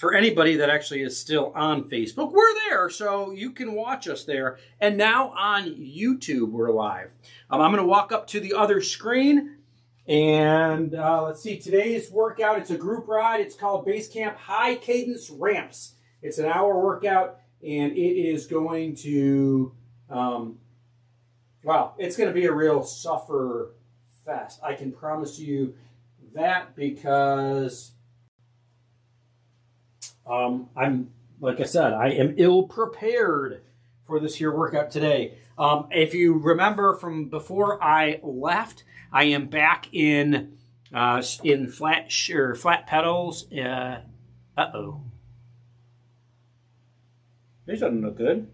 for anybody that actually is still on Facebook, we're there, so you can watch us there. And now on YouTube, we're live. I'm going to walk up to the other screen, and let's see, today's workout, it's a group ride. It's called Basecamp High Cadence Ramps. It's an hour workout, and it is going to, wow, it's going to be a real suffer fest. I can promise you that, because like I said, I am ill prepared for this here workout today. If you remember from before I left, I am back in flat pedals. Uh-oh. This doesn't look good.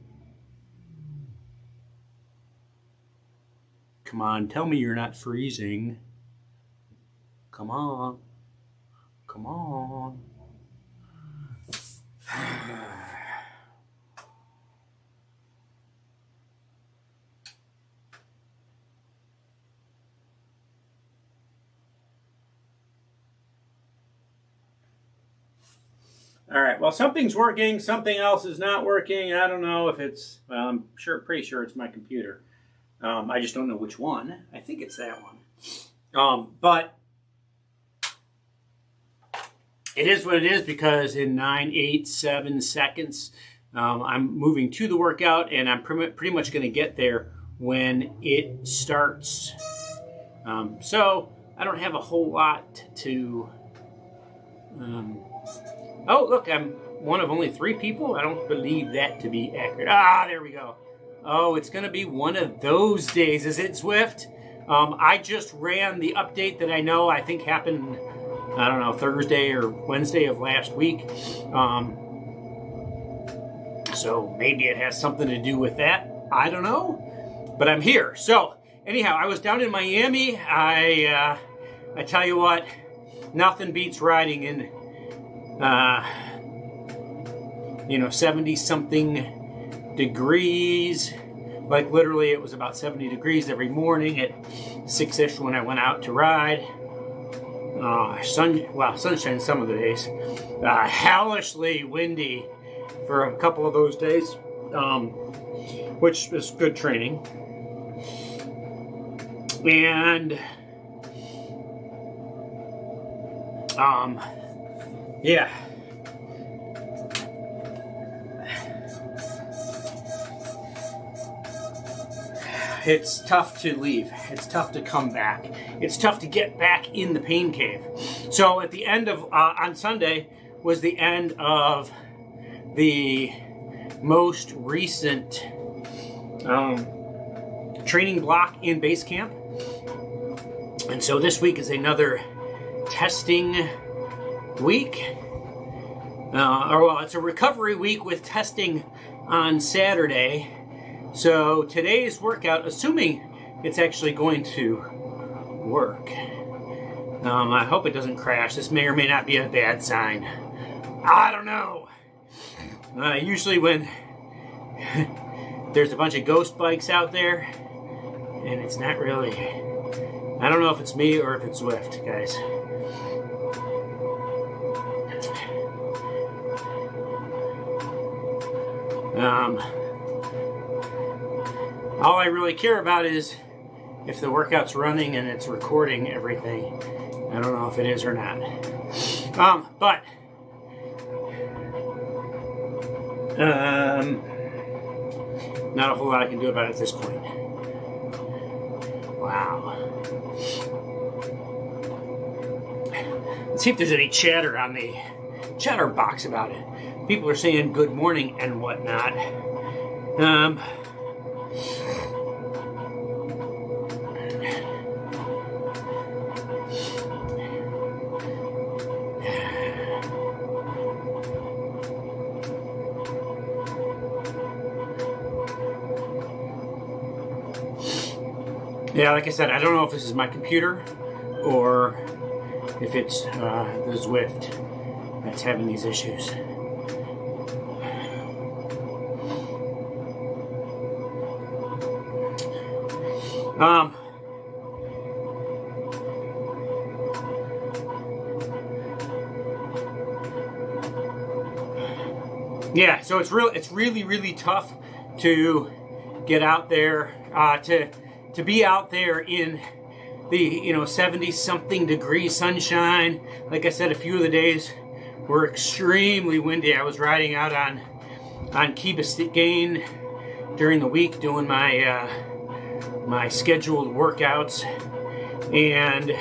Come on, tell me you're not freezing. Come on. Come on. All right, well, something's working, something else is not working. I don't know if it's, well, I'm pretty sure it's my computer. I just don't know which one. I think it's that one. But it is what it is, because in 9, 8, 7 seconds, I'm moving to the workout, and I'm pretty much going to get there when it starts. So I don't have a whole lot to... oh, look, I'm one of only 3 people. I don't believe that to be accurate. Ah, there we go. Oh, it's going to be one of those days, is it, Zwift? I just ran the update that I think happened, I don't know, Thursday or Wednesday of last week. So maybe it has something to do with that. I don't know. But I'm here. So, anyhow, I was down in Miami. I tell you what, nothing beats riding in 70-something degrees. Like, literally, it was about 70 degrees every morning at 6-ish when I went out to ride. Sunshine some of the days. Hellishly windy for a couple of those days, which is good training. And, yeah. It's tough to leave. It's tough to come back. It's tough to get back in the pain cave. So at the end of, on Sunday, was the end of the most recent training block in Basecamp. And so this week is another testing week. It's a recovery week with testing on Saturday. So today's workout, assuming it's actually going to work, I hope it doesn't crash. This may or may not be a bad sign. I don't know. Usually when there's a bunch of ghost bikes out there, and it's not really, I don't know if it's me or if it's Zwift, guys. All I really care about is if the workout's running and it's recording everything. I don't know if it is or not. But not a whole lot I can do about it at this point. Wow. Let's see if there's any chatter on the chatter box about it. People are saying good morning and whatnot. Yeah, like I said, I don't know if this is my computer or if it's the ZWIFT that's having these issues. yeah, so it's really tough to get out there, to be out there in the 70 something degree sunshine. Like I said, a few of the days were extremely windy. I was riding out on Key Biscayne during the week doing my my scheduled workouts, and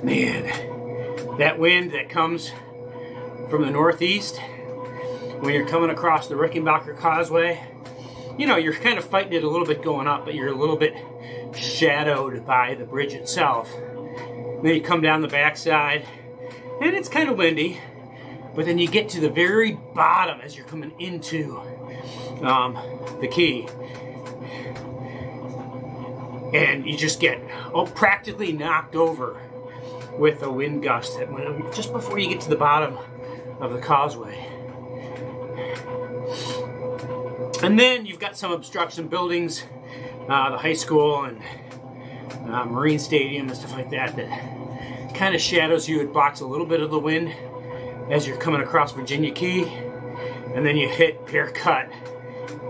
man, that wind that comes from the northeast when you're coming across the Rickenbacker Causeway, you're kind of fighting it a little bit going up, but you're a little bit shadowed by the bridge itself. Then you come down the backside, and it's kind of windy, but then you get to the very bottom as you're coming into the key, and you just get practically knocked over with a wind gust that went just before you get to the bottom of the causeway. And then you've got some obstruction buildings, the high school and Marine Stadium and stuff like that, that kind of shadows you. It blocks a little bit of the wind as you're coming across Virginia Key, and then you hit Pear Cut,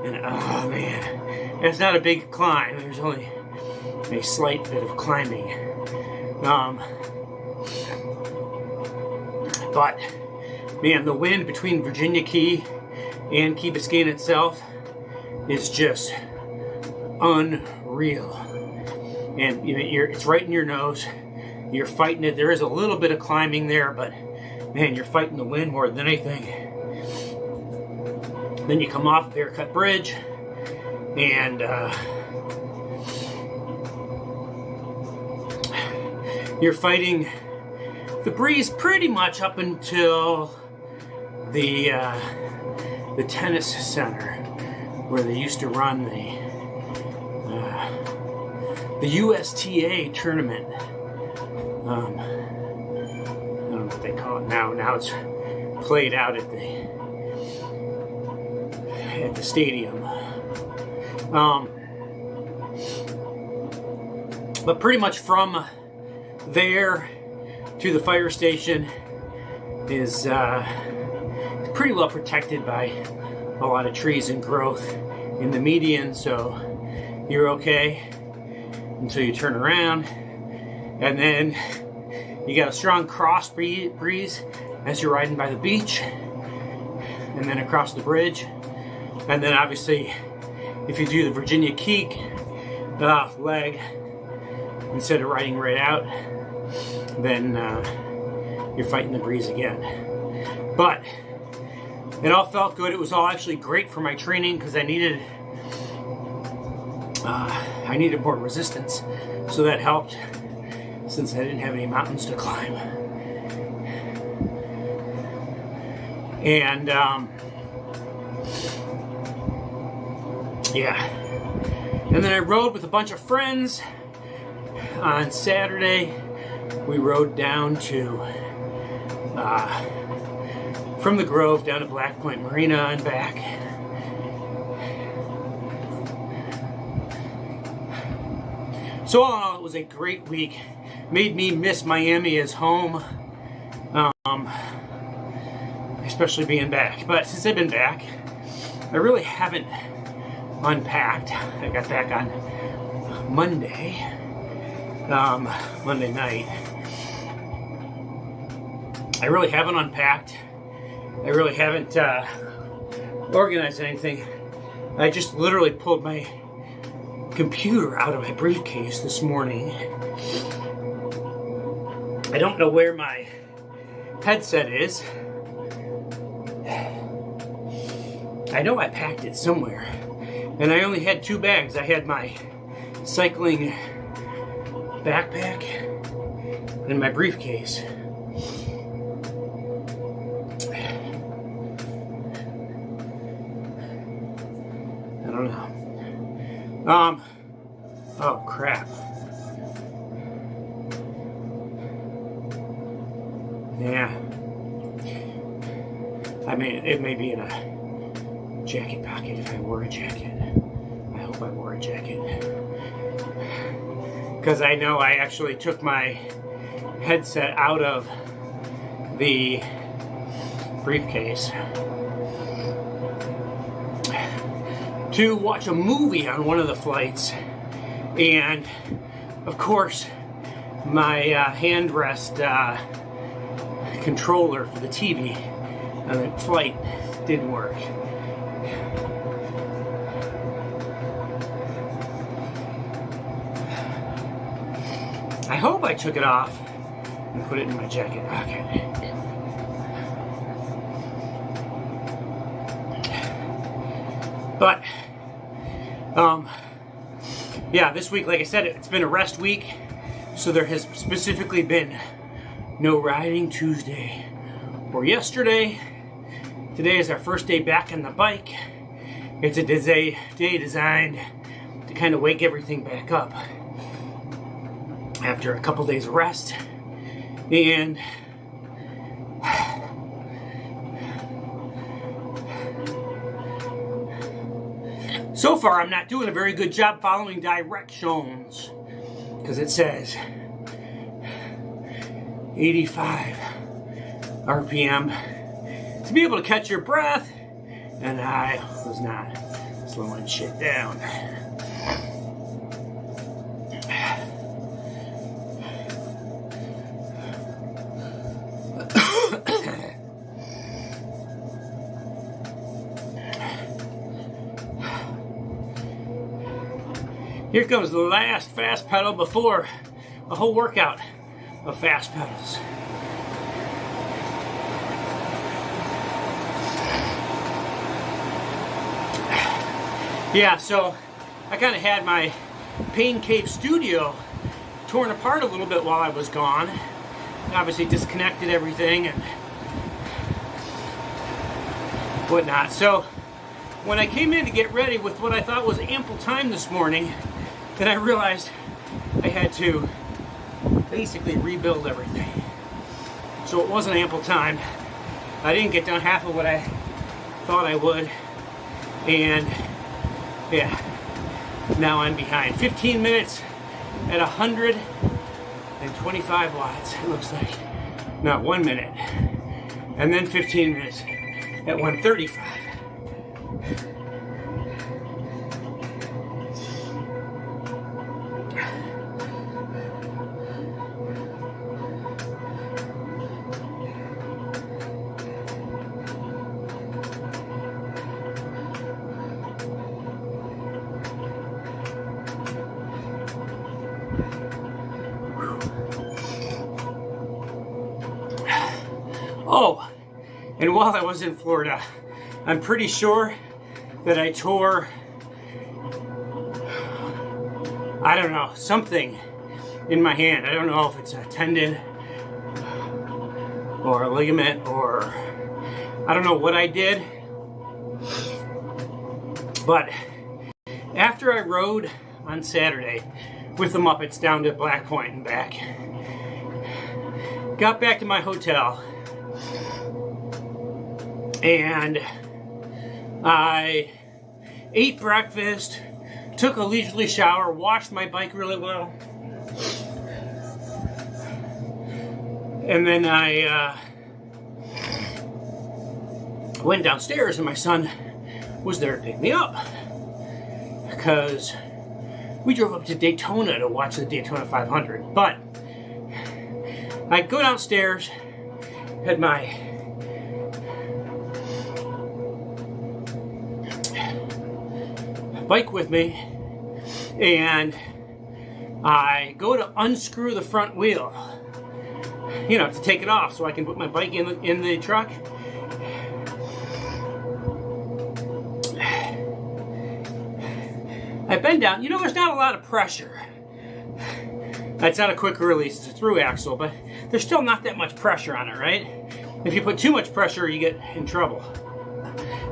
and oh man, it's not a big climb. There's only a slight bit of climbing, but man, the wind between Virginia Key and Key Biscayne itself is just unreal, and it's right in your nose. You're fighting it. There is a little bit of climbing there, but man, you're fighting the wind more than anything. Then you come off Pear Cut Bridge, and you're fighting the breeze pretty much up until the tennis center, where they used to run the USTA tournament. I don't know what they call it now. Now it's played out at the stadium. But pretty much from there to the fire station is pretty well protected by a lot of trees and growth in the median, so you're okay until you turn around, and then you got a strong cross breeze as you're riding by the beach, and then across the bridge, and then obviously if you do the Virginia Key leg instead of riding right out, then you're fighting the breeze again. But it all felt good. It was all actually great for my training because I needed more resistance, so that helped since I didn't have any mountains to climb. And yeah, and then I rode with a bunch of friends on Saturday. We rode down to from the Grove down to Black Point Marina and back. So all in all, it was a great week. Made me miss Miami as home, especially being back. But since I've been back, I really haven't unpacked. I got back on Monday night. I really haven't unpacked. I really haven't organized anything. I just literally pulled my computer out of my briefcase this morning. I don't know where my headset is. I know I packed it somewhere. And I only had 2 bags. I had my cycling backpack and my briefcase. I don't know. Oh crap. Yeah. I mean, it may be in a jacket pocket if I wore a jacket. I hope I wore a jacket. Because I know I actually took my headset out of the briefcase to watch a movie on one of the flights, and of course my handrest controller for the TV on the flight didn't work. I hope I took it off and put it in my jacket pocket. But, yeah, this week, like I said, it's been a rest week, so there has specifically been no riding Tuesday or yesterday. Today is our first day back on the bike. It's a day designed to kind of wake everything back up after a couple days of rest. And so far, I'm not doing a very good job following directions, because it says 85 RPM to be able to catch your breath, and I was not slowing shit down. Here comes the last fast pedal before a whole workout of fast pedals. Yeah, so I kind of had my Pain Cave studio torn apart a little bit while I was gone. Obviously disconnected everything and whatnot. So when I came in to get ready with what I thought was ample time this morning, then I realized I had to basically rebuild everything. So it wasn't ample time. I didn't get done half of what I thought I would. And yeah, now I'm behind. 15 minutes at 125 watts, it looks like. No, 1 minute. And then 15 minutes at 135. Oh, and while I was in Florida, I'm pretty sure that I tore, I don't know, something in my hand. I don't know if it's a tendon or a ligament, or I don't know what I did. But after I rode on Saturday with the Muppets down to Black Point and back, got back to my hotel, and I ate breakfast, took a leisurely shower, washed my bike really well, and then I went downstairs, and my son was there to pick me up because we drove up to Daytona to watch the Daytona 500. But I go downstairs, had my bike with me, and I go to unscrew the front wheel, you know, to take it off so I can put my bike in the truck. I bend down. You know, there's not a lot of pressure. That's not a quick release. It's a through axle, but there's still not that much pressure on it, right? If you put too much pressure, you get in trouble.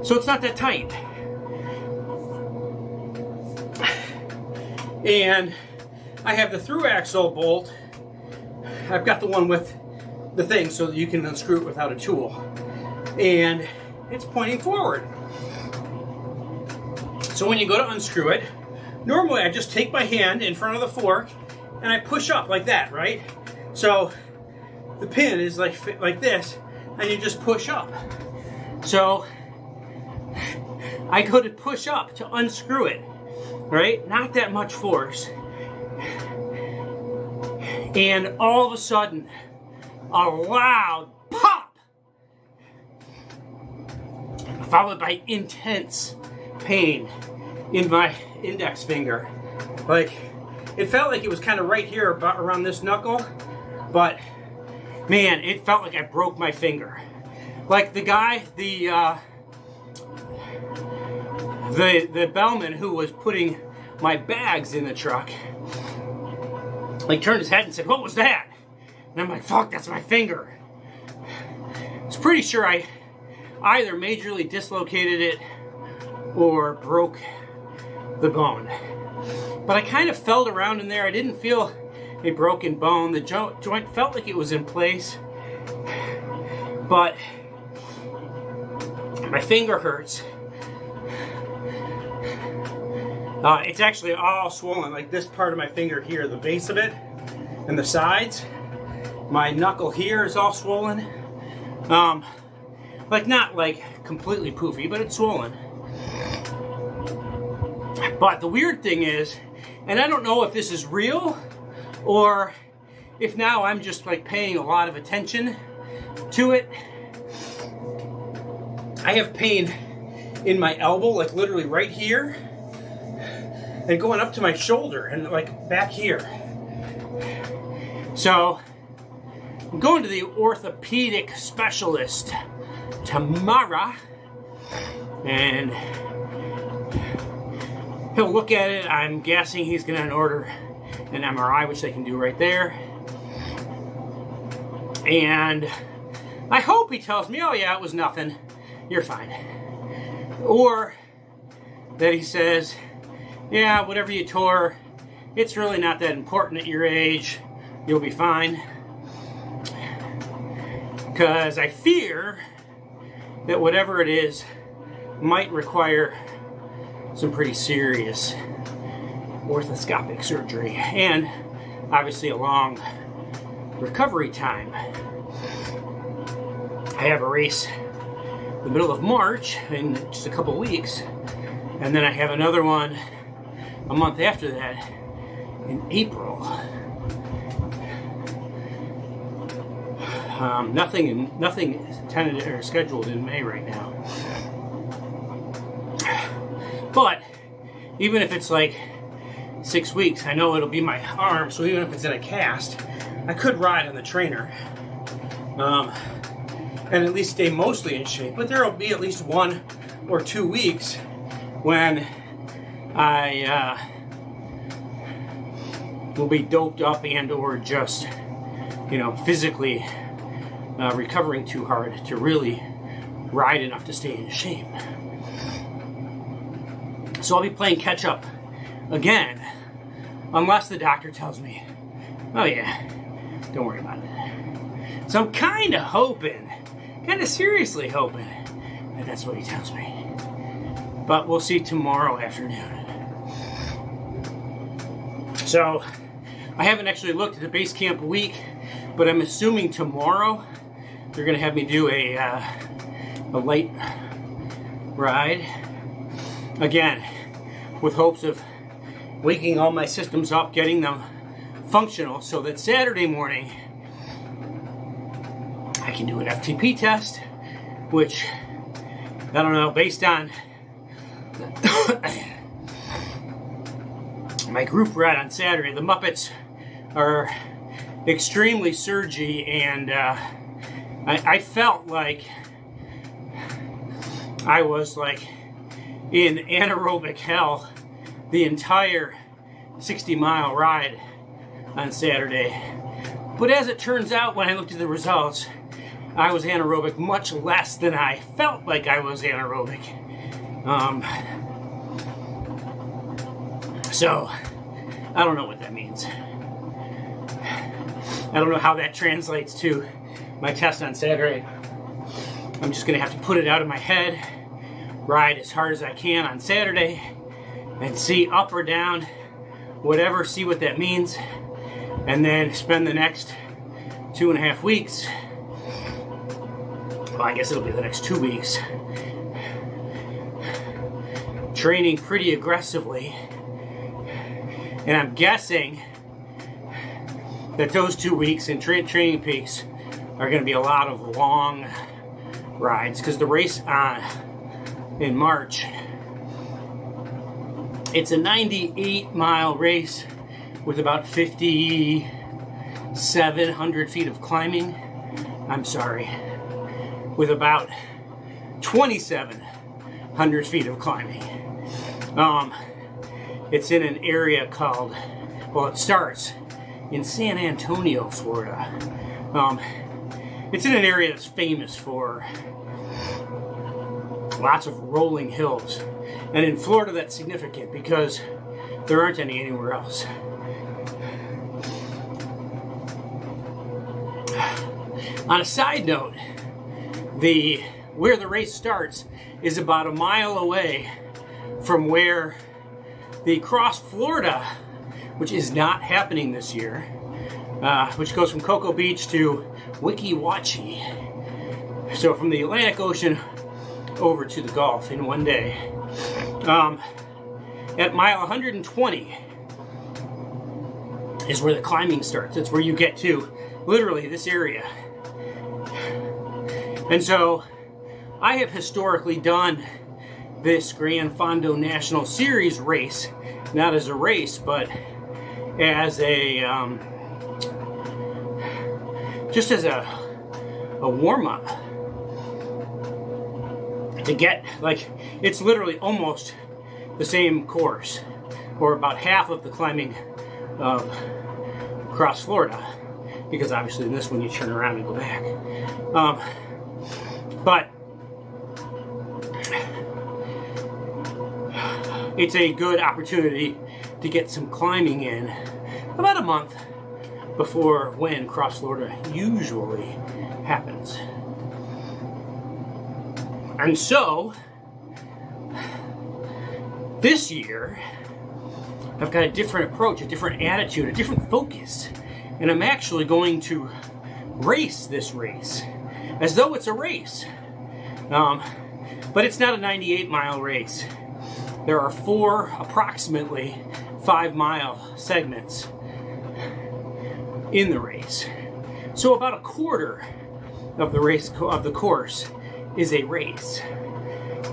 So it's not that tight. And I have the through axle bolt. I've got the one with the thing so that you can unscrew it without a tool. And it's pointing forward. So when you go to unscrew it, normally I just take my hand in front of the fork and I push up like that, right? So the pin is like this. and you just push up. So I go to push up to unscrew it, right? Not that much force. And all of a sudden, a loud pop, followed by intense pain in my index finger. Like, it felt like it was kind of right here about around this knuckle, but man, it felt like I broke my finger. Like the guy, the bellman who was putting my bags in the truck, like turned his head and said, "What was that?" And I'm like, "Fuck, that's my finger." I was pretty sure I either majorly dislocated it or broke the bone. But I kind of felt around in there. I didn't feel a broken bone. The joint felt like it was in place, but my finger hurts. It's actually all swollen, like this part of my finger here, the base of it, and the sides. My knuckle here is all swollen. Like not like completely poofy, but it's swollen. But the weird thing is, and I don't know if this is real or if now I'm just like paying a lot of attention to it. I have pain in my elbow, like literally right here, and going up to my shoulder and like back here. So I'm going to the orthopedic specialist tomorrow, and he'll look at it. I'm guessing he's going to order an MRI, which they can do right there. And I hope he tells me, "Oh yeah, it was nothing. You're fine." Or that he says, "Yeah, whatever you tore, it's really not that important at your age. You'll be fine." Because I fear that whatever it is might require some pretty serious orthoscopic surgery and obviously a long recovery time. I have a race in the middle of March in just a couple weeks, and then I have another one a month after that in April. Nothing tentative or scheduled in May right now. But even if it's like 6 weeks, I know it'll be my arm, so even if it's in a cast, I could ride on the trainer and at least stay mostly in shape. But there will be at least 1 or 2 weeks when I will be doped up and or just, physically recovering too hard to really ride enough to stay in shape. So I'll be playing catch up again, unless the doctor tells me, "Oh yeah, don't worry about it." So I'm kind of hoping, kind of seriously hoping, that that's what he tells me. But we'll see tomorrow afternoon. So I haven't actually looked at the Basecamp week, but I'm assuming tomorrow they're going to have me do a light ride. Again, with hopes of waking all my systems up, getting them functional, so that Saturday morning I can do an FTP test, which, I don't know, based on my group ride on Saturday, the Muppets are extremely surgy, and I felt like I was like in anaerobic hell the entire 60-mile ride on Saturday. But as it turns out, when I looked at the results, I was anaerobic much less than I felt like I was anaerobic. So I don't know what that means. I don't know how that translates to my test on Saturday. I'm just gonna have to put it out of my head, ride as hard as I can on Saturday, and see up or down, whatever, see what that means, and then spend the next 2.5 weeks well, I guess it'll be the next 2 weeks, training pretty aggressively. And I'm guessing that those 2 weeks in Training Peaks are going to be a lot of long rides, because the race in March, it's a 98-mile race with about 5,700 feet of climbing. I'm sorry, with about 2,700 feet of climbing. It's in an area called, well, it starts in San Antonio, Florida. It's in an area that's famous for lots of rolling hills. And in Florida, that's significant because there aren't any anywhere else. On a side note, where the race starts is about a mile away from where the Cross Florida, which is not happening this year, which goes from Cocoa Beach to Weeki Wachee. So from the Atlantic Ocean over to the Gulf in one day. At mile 120 is where the climbing starts. It's where you get to literally this area. And so I have historically done this Gran Fondo National Series race, not as a race, but as a just as a warm-up, to get, like, it's literally almost the same course, or about half of the climbing of Cross Florida, because obviously in this one you turn around and go back. But it's a good opportunity to get some climbing in about a month before when Cross Florida usually happens. And so, this year, I've got a different approach, a different attitude, a different focus. And I'm actually going to race this race as though it's a race. But it's not a 98-mile race. There are 4 approximately 5-mile segments in the race. So about a quarter of the race of the course is a race.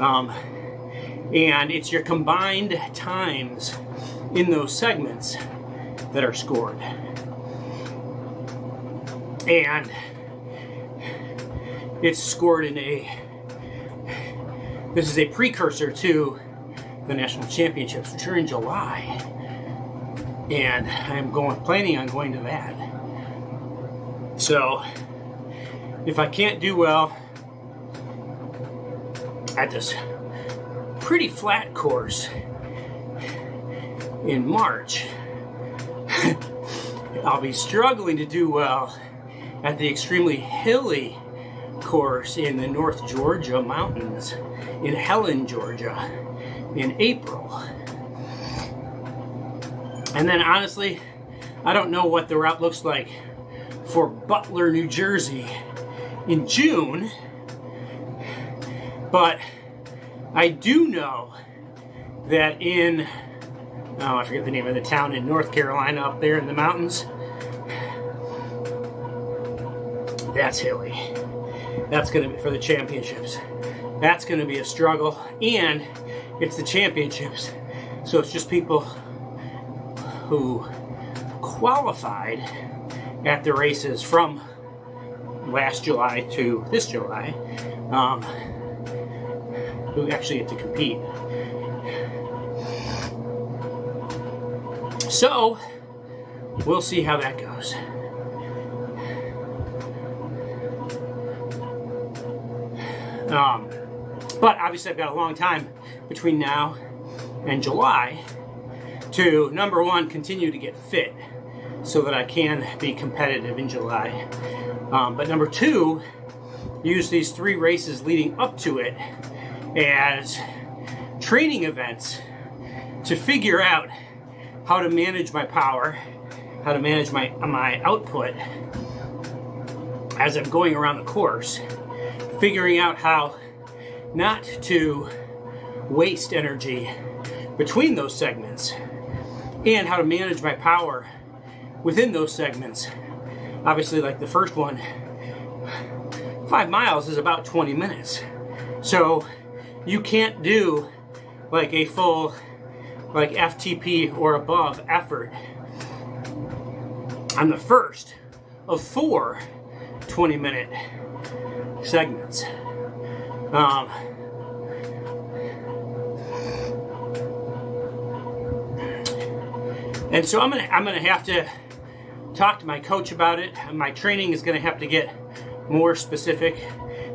And it's your combined times in those segments that are scored. And it's scored in this is a precursor to the national championships, which are in July. And I'm planning on going to that. So, if I can't do well at this pretty flat course in March, I'll be struggling to do well at the extremely hilly course in the North Georgia mountains, in Helen, Georgia, in April. And then honestly, I don't know what the route looks like for Butler, New Jersey in June, but I do know that in, oh, I forget the name of the town in North Carolina up there in the mountains, that's hilly. That's going to be for the championships. That's going to be a struggle, and it's the championships, so it's just people who qualified at the races from last July to this July, who actually get to compete. So, we'll see how that goes. But obviously I've got a long time between now and July to, number one, continue to get fit so that I can be competitive in July. But number two, use these 3 races leading up to it as training events to figure out how to manage my power, how to manage my output as I'm going around the course figuring out how not to waste energy between those segments and how to manage my power within those segments. Obviously, like the first one, 5 miles is about 20 minutes. So you can't do like a full like FTP or above effort on the first of 4 20-minute segments. And so I'm gonna have to talk to my coach about it. My training is gonna have to get more specific,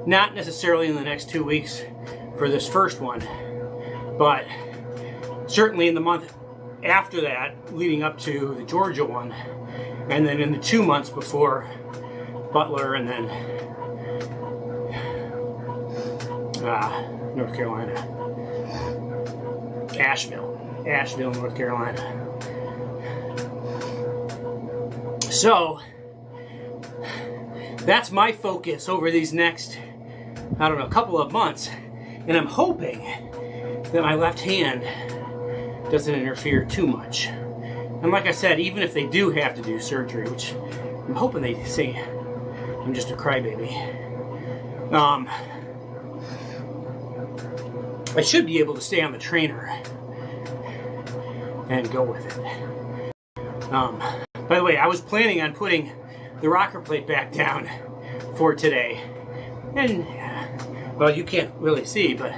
not necessarily in the next 2 weeks for this first one, but certainly in the month after that, leading up to the Georgia one, and then in the 2 months before Butler, and then North Carolina, Asheville, North Carolina. So that's my focus over these next, I don't know, couple of months, and I'm hoping that my left hand doesn't interfere too much. And like I said, even if they do have to do surgery, which I'm hoping they say I'm just a crybaby, I should be able to stay on the trainer and go with it. By the way, I was planning on putting the rocker plate back down for today, and well, you can't really see, but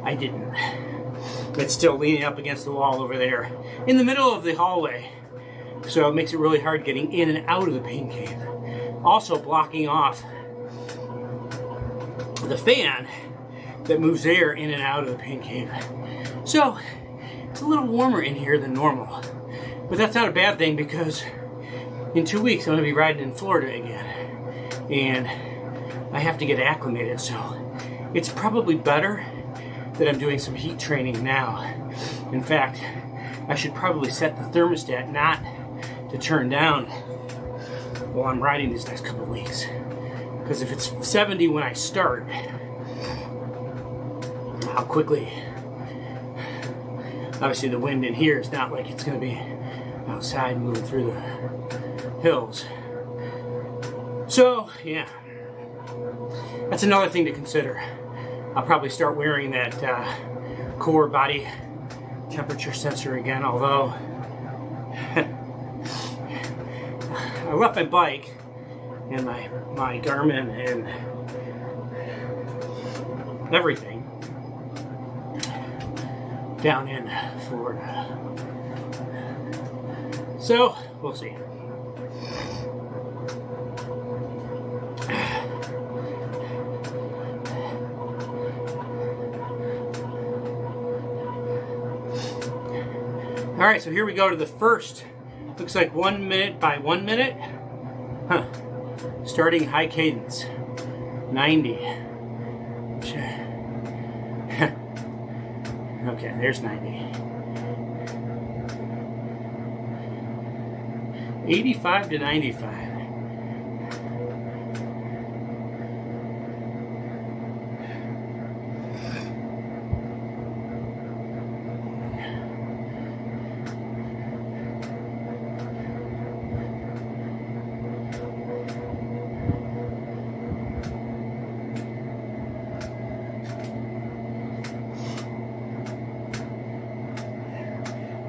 I didn't. It's still leaning up against the wall over there in the middle of the hallway, so it makes it really hard getting in and out of the pain cave. Also blocking off the fan that moves air in and out of the pain cave. So it's a little warmer in here than normal, but that's not a bad thing because in 2 weeks I'm going to be riding in Florida again, and I have to get acclimated, so it's probably better that I'm doing some heat training now. In fact, I should probably set the thermostat not to turn down while I'm riding these next couple of weeks, because if it's 70 when I start, how quickly, obviously the wind in here is not like it's going to be outside moving through the hills. So yeah, that's another thing to consider. I'll probably start wearing that core body temperature sensor again, although I left my bike and my Garmin and everything down in Florida. So, we'll see. All right, so here we go to the first. Looks like 1 minute by 1 minute. Huh. Starting high cadence. 90. Okay, there's 90. 85 to 95.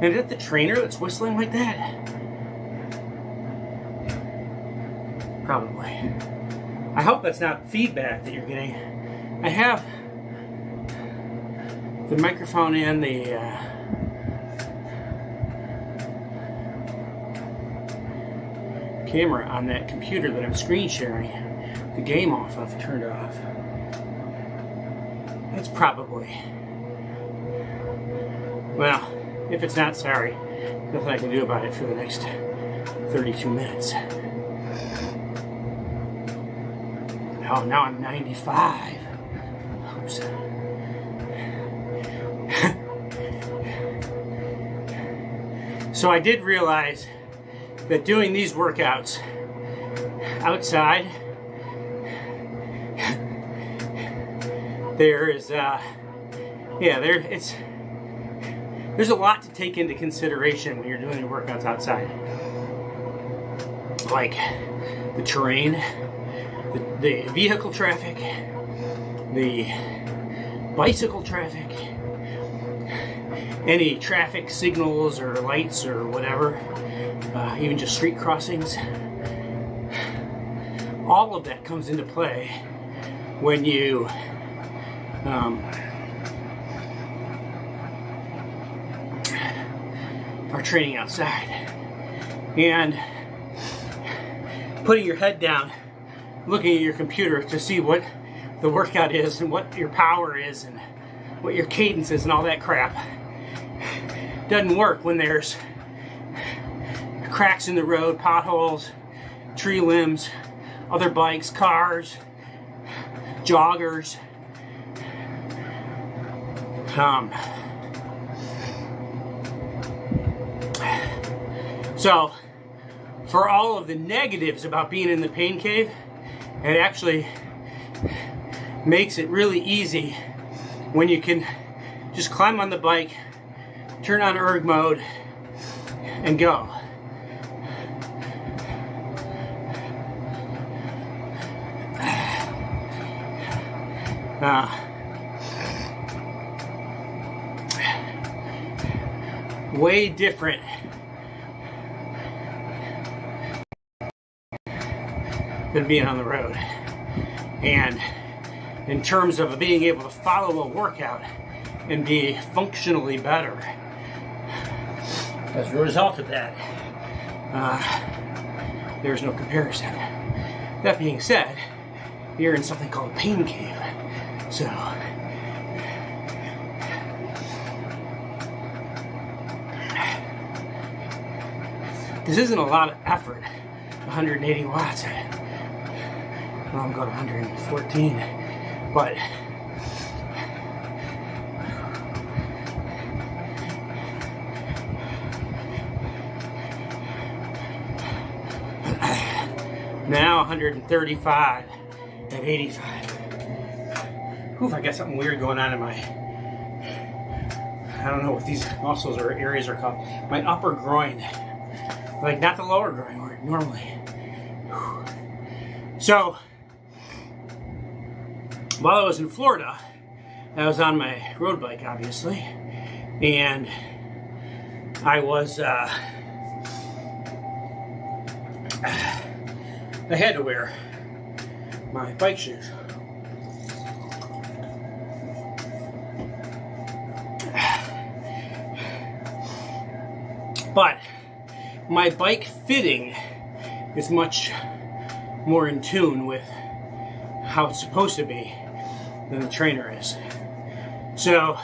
And is it the trainer that's whistling like that? Probably. I hope that's not feedback that you're getting. I have the microphone and the camera on that computer that I'm screen sharing the game off of, turned off. That's probably, well, if it's not, sorry. Nothing I can do about it for the next 32 minutes. Oh, now I'm 95. Oops. So I did realize that doing these workouts outside there is, there's a lot to take into consideration when you're doing your workouts outside. Like the terrain, the vehicle traffic, the bicycle traffic, any traffic signals or lights or whatever, even just street crossings. All of that comes into play when you are training outside. And putting your head down, looking at your computer to see what the workout is and what your power is and what your cadence is and all that crap doesn't work when there's cracks in the road, potholes, tree limbs, other bikes, cars, joggers. So, for all of the negatives about being in the pain cave, it actually makes it really easy when you can just climb on the bike, turn on erg mode, and go. Way different than being on the road. And in terms of being able to follow a workout and be functionally better as a result of that, there's no comparison. That being said, you're in something called a pain cave. So this isn't a lot of effort. 180 watts. Well, I'm going 114, but now 135 at 85. Oof, I got something weird going on in my, I don't know what these muscles or areas are called. My upper groin. Like, not the lower groin where normally. Whew. So, while I was in Florida, I was on my road bike, obviously, and I was, I had to wear my bike shoes. But my bike fitting is much more in tune with how it's supposed to be than the trainer is. So,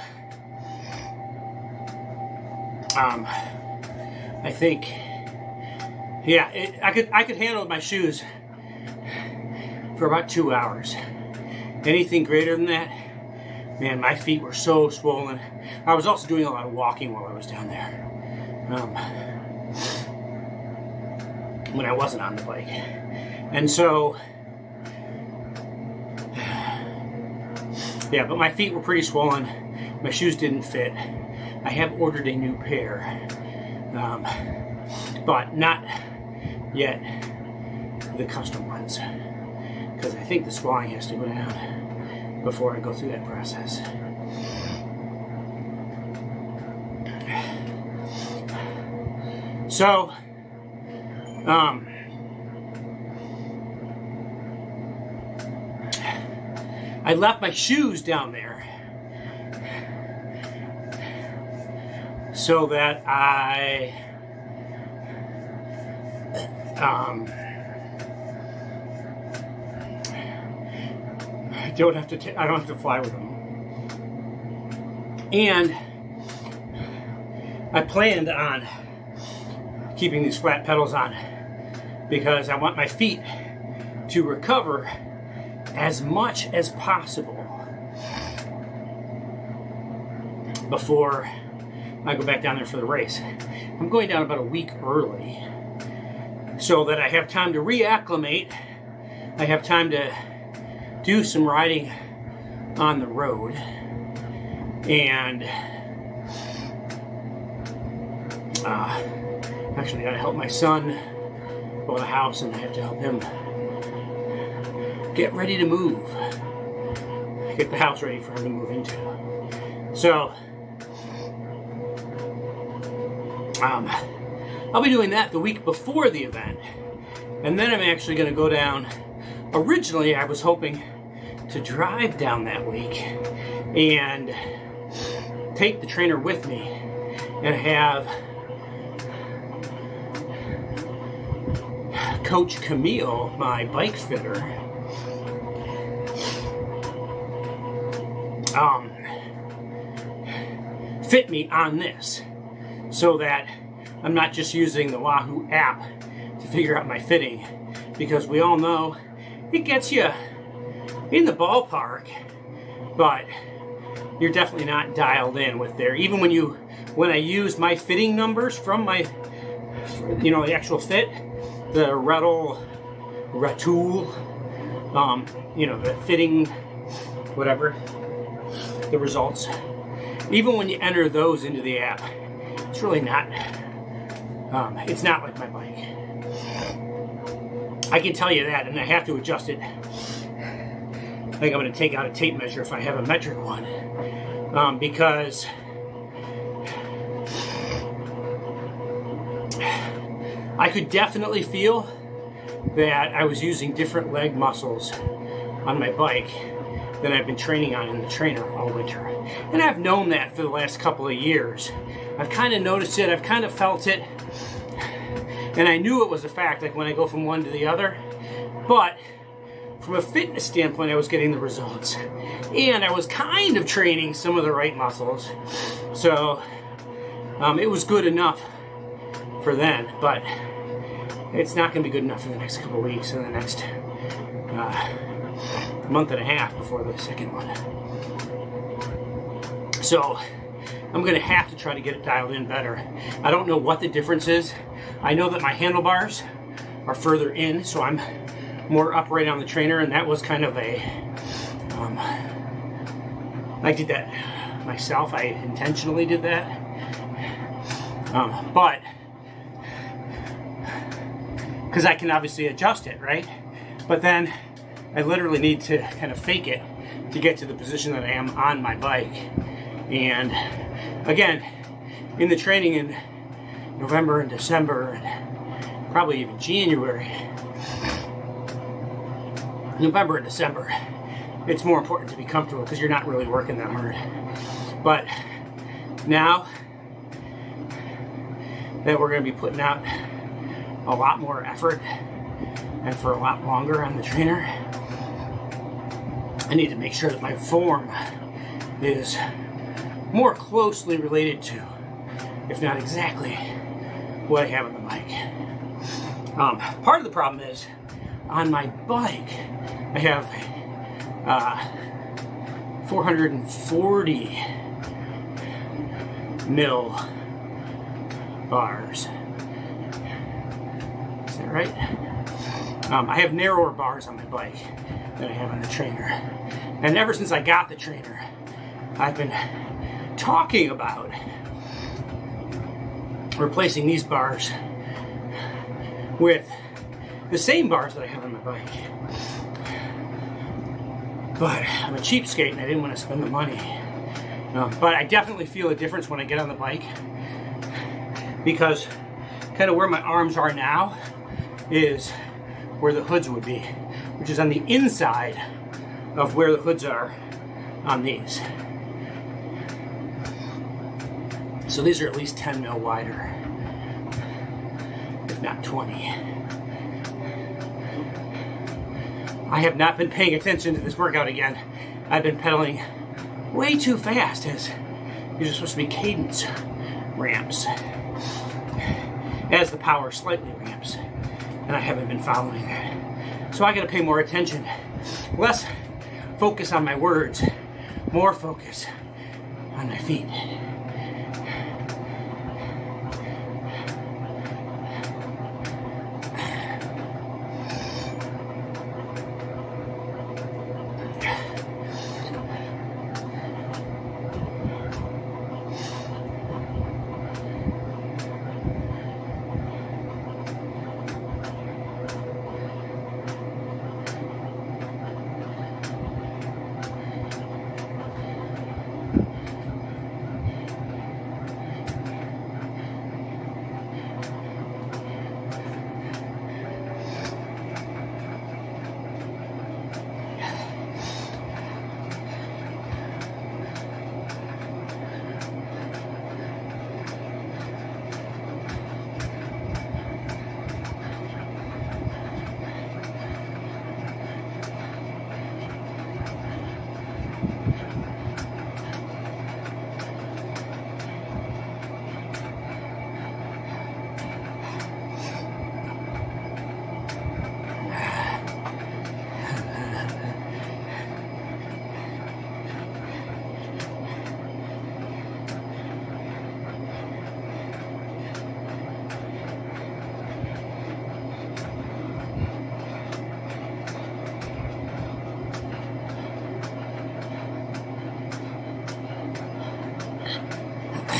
I think, yeah, I could handle my shoes for about 2 hours. Anything greater than that, man, my feet were so swollen. I was also doing a lot of walking while I was down there. When I wasn't on the bike. And so, yeah, but my feet were pretty swollen. My shoes didn't fit. I have ordered a new pair, but not yet the custom ones, because I think the swelling has to go down before I go through that process. So, I left my shoes down there so that I don't have to fly with them. And I planned on keeping these flat pedals on because I want my feet to recover as much as possible before I go back down there for the race. I'm going down about a week early so that I have time to reacclimate. I have time to do some riding on the road, and actually I gotta help my son build a house, and I have to help him get ready to move, get the house ready for him to move into. So I'll be doing that the week before the event, and then I'm actually going to go down. Originally I was hoping to drive down that week and take the trainer with me and have Coach Camille, my bike fitter, fit me on this, so that I'm not just using the Wahoo app to figure out my fitting, because we all know it gets you in the ballpark, but you're definitely not dialed in with there. Even when I use my fitting numbers from my, the actual fit, the Ratul, the fitting, whatever, the results, even when you enter those into the app, it's really not, it's not like my bike. I can tell you that, and I have to adjust it. I think I'm going to take out a tape measure if I have a metric one, because I could definitely feel that I was using different leg muscles on my bike than I've been training on in the trainer all winter. And I've known that for the last couple of years. I've kind of noticed it, I've kind of felt it, and I knew it was a fact, like when I go from one to the other. But from a fitness standpoint, I was getting the results, and I was kind of training some of the right muscles. So it was good enough for then, but it's not going to be good enough for the next couple of weeks and the next month and a half before the second one. So I'm going to have to try to get it dialed in better. I don't know what the difference is. I know that my handlebars are further in, so I'm more upright on the trainer, and that was kind of a, I did that myself. I intentionally did that. But because I can obviously adjust it, right? But then I literally need to kind of fake it to get to the position that I am on my bike. And again, in the training in November and December, and probably even January, November and December, it's more important to be comfortable because you're not really working that hard. But now that we're going to be putting out a lot more effort and for a lot longer on the trainer, I need to make sure that my form is more closely related to, if not exactly, what I have on the bike. Part of the problem is, on my bike, I have 440 mil bars. Is that right? I have narrower bars on my bike than I have on the trainer. And ever since I got the trainer, I've been talking about replacing these bars with the same bars that I have on my bike. But I'm a cheapskate and I didn't want to spend the money. But I definitely feel a difference when I get on the bike, because kind of where my arms are now is where the hoods would be, which is on the inside of where the hoods are on these. So these are at least 10 mil wider, if not 20. I have not been paying attention to this workout again. I've been pedaling way too fast, as these are supposed to be cadence ramps, as the power slightly ramps, and I haven't been following that. So I gotta pay more attention. Less focus on my words, more focus on my feet.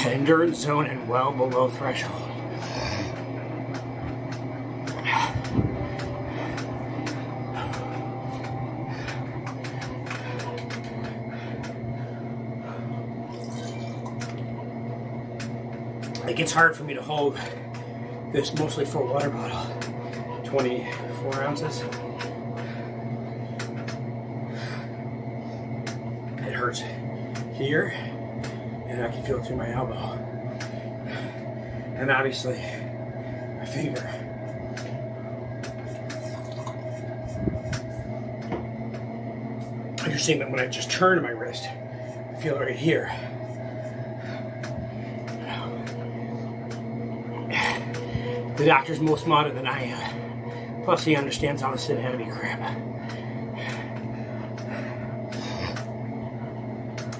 endurance zone and well below threshold. It gets hard for me to hold this mostly full water bottle, 24 ounces. It hurts here, and I can feel it through my elbow. And obviously, my finger. You're seeing that when I just turn my wrist, I feel it right here. The doctor's more smarter than I am. Plus, he understands all this anatomy crap.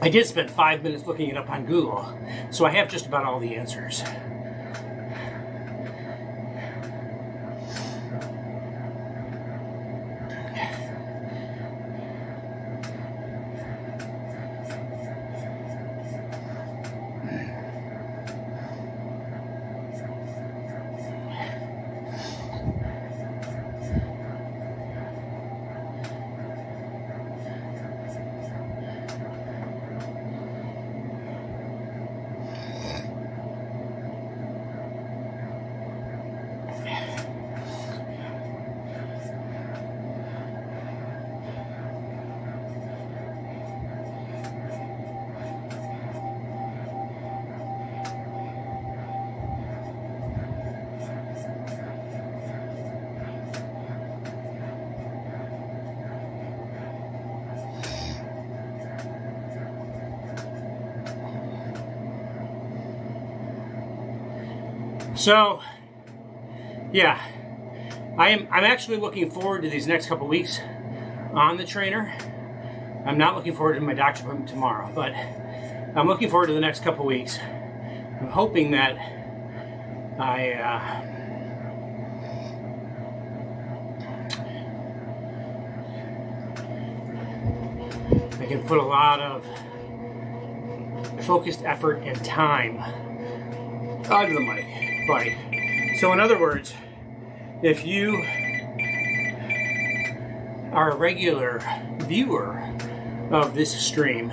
I did spend 5 minutes looking it up on Google, so I have just about all the answers. So, yeah, I'm actually looking forward to these next couple weeks on the trainer. I'm not looking forward to my doctor's appointment tomorrow, but I'm looking forward to the next couple weeks. I'm hoping that I can put a lot of focused effort and time onto the mic. So in other words, if you are a regular viewer of this stream,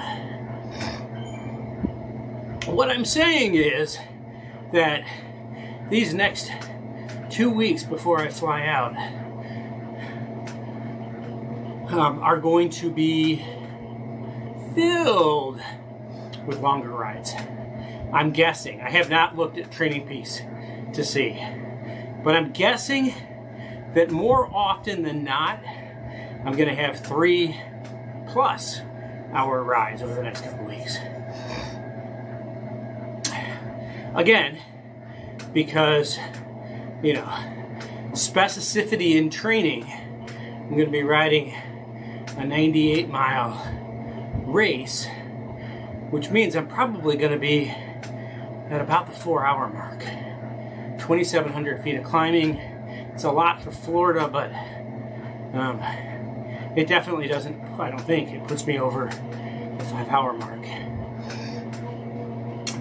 what I'm saying is that these next 2 weeks before I fly out are going to be filled with longer rides. I'm guessing. I have not looked at Training Peaks to see, but I'm guessing that more often than not, I'm going to have 3+ hour rides over the next couple weeks. Again, because, you know, specificity in training, I'm going to be riding a 98-mile race, which means I'm probably going to be at about the 4-hour mark. 2,700 feet of climbing. It's a lot for Florida, but it definitely doesn't, I don't think, it puts me over the 5-hour mark.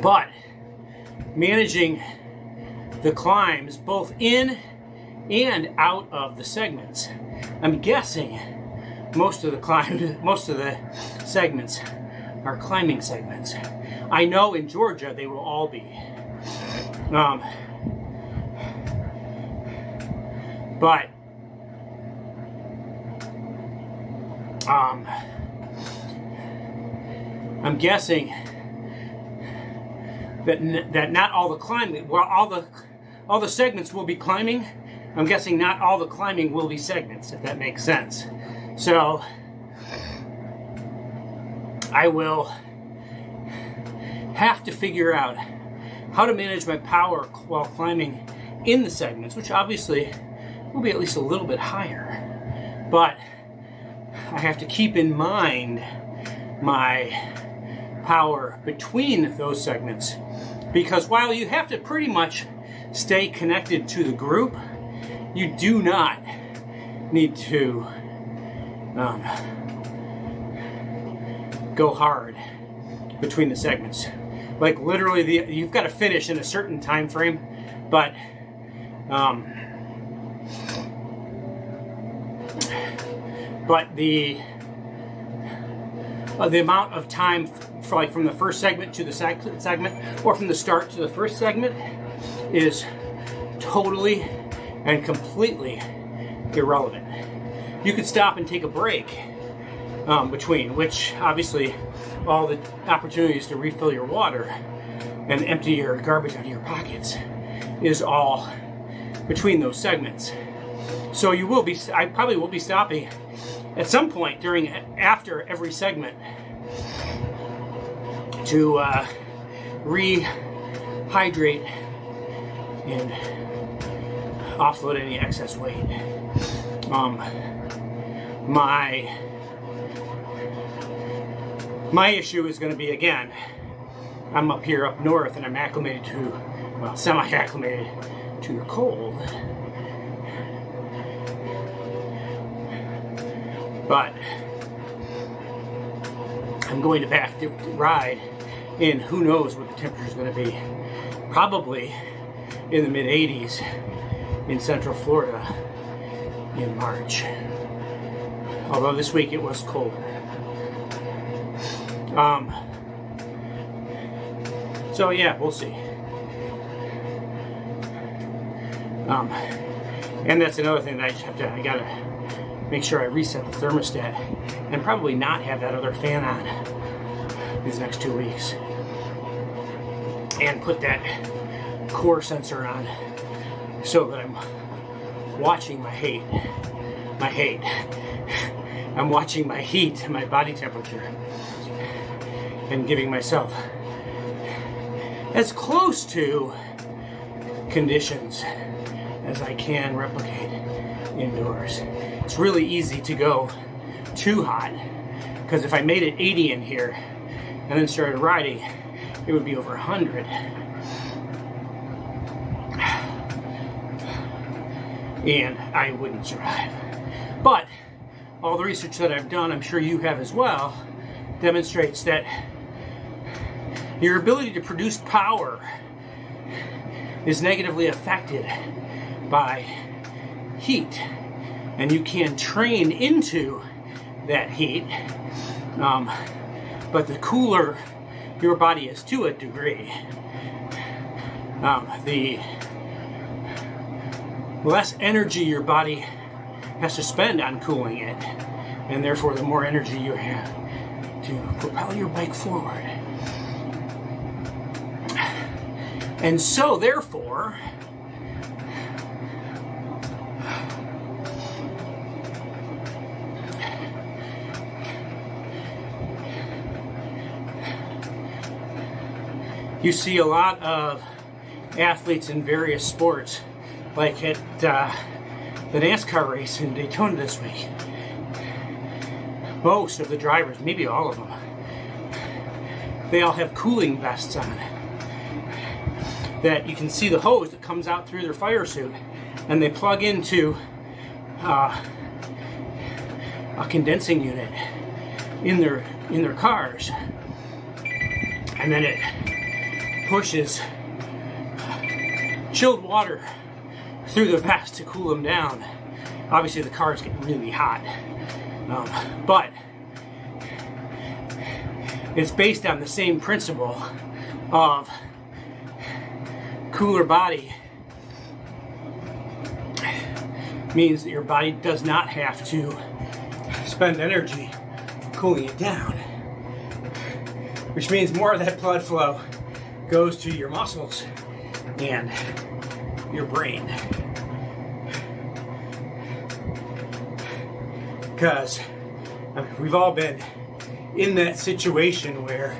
But managing the climbs both in and out of the segments, I'm guessing most of the segments are climbing segments. I know in Georgia they will all be. But I'm guessing that not all the climbing, well, all the segments will be climbing. I'm guessing not all the climbing will be segments, if that makes sense. So I will have to figure out how to manage my power while climbing in the segments, which obviously will be at least a little bit higher. But I have to keep in mind my power between those segments, because while you have to pretty much stay connected to the group, you do not need to go hard between the segments. Like literally, you've got to finish in a certain time frame, but the amount of time for like from the first segment to the second segment, or from the start to the first segment, is totally and completely irrelevant. You could stop and take a break between, which obviously all the opportunities to refill your water and empty your garbage out of your pockets is all between those segments. So I probably will be stopping at some point after every segment to rehydrate and offload any excess weight. My issue is going to be, again, I'm up here up north and I'm acclimated to, well, semi-acclimated to the cold. But I'm going to back to ride in who knows what the temperature is going to be. Probably in the mid 80s in Central Florida in March. Although this week it was colder. So yeah, we'll see. And that's another thing that I gotta make sure I reset the thermostat and probably not have that other fan on these next 2 weeks. And put that core sensor on so that I'm watching my heat. I'm watching my heat, my body temperature, and giving myself as close to conditions as I can replicate indoors. It's really easy to go too hot, because if I made it 80 in here and then started riding, it would be over 100. And I wouldn't survive. But all the research that I've done, I'm sure you have as well, demonstrates that your ability to produce power is negatively affected by heat. And you can train into that heat, but the cooler your body is to a degree, the less energy your body has to spend on cooling it, and therefore the more energy you have to propel your bike forward. And so therefore, you see a lot of athletes in various sports, like at the NASCAR race in Daytona this week. Most of the drivers, maybe all of them, they all have cooling vests on. That you can see the hose that comes out through their fire suit, and they plug into a condensing unit in their cars, and then it pushes chilled water through the vest to cool them down. Obviously the cars get really hot, but it's based on the same principle of cooler body means that your body does not have to spend energy cooling it down, which means more of that blood flow goes to your muscles and your brain. Because we've all been in that situation where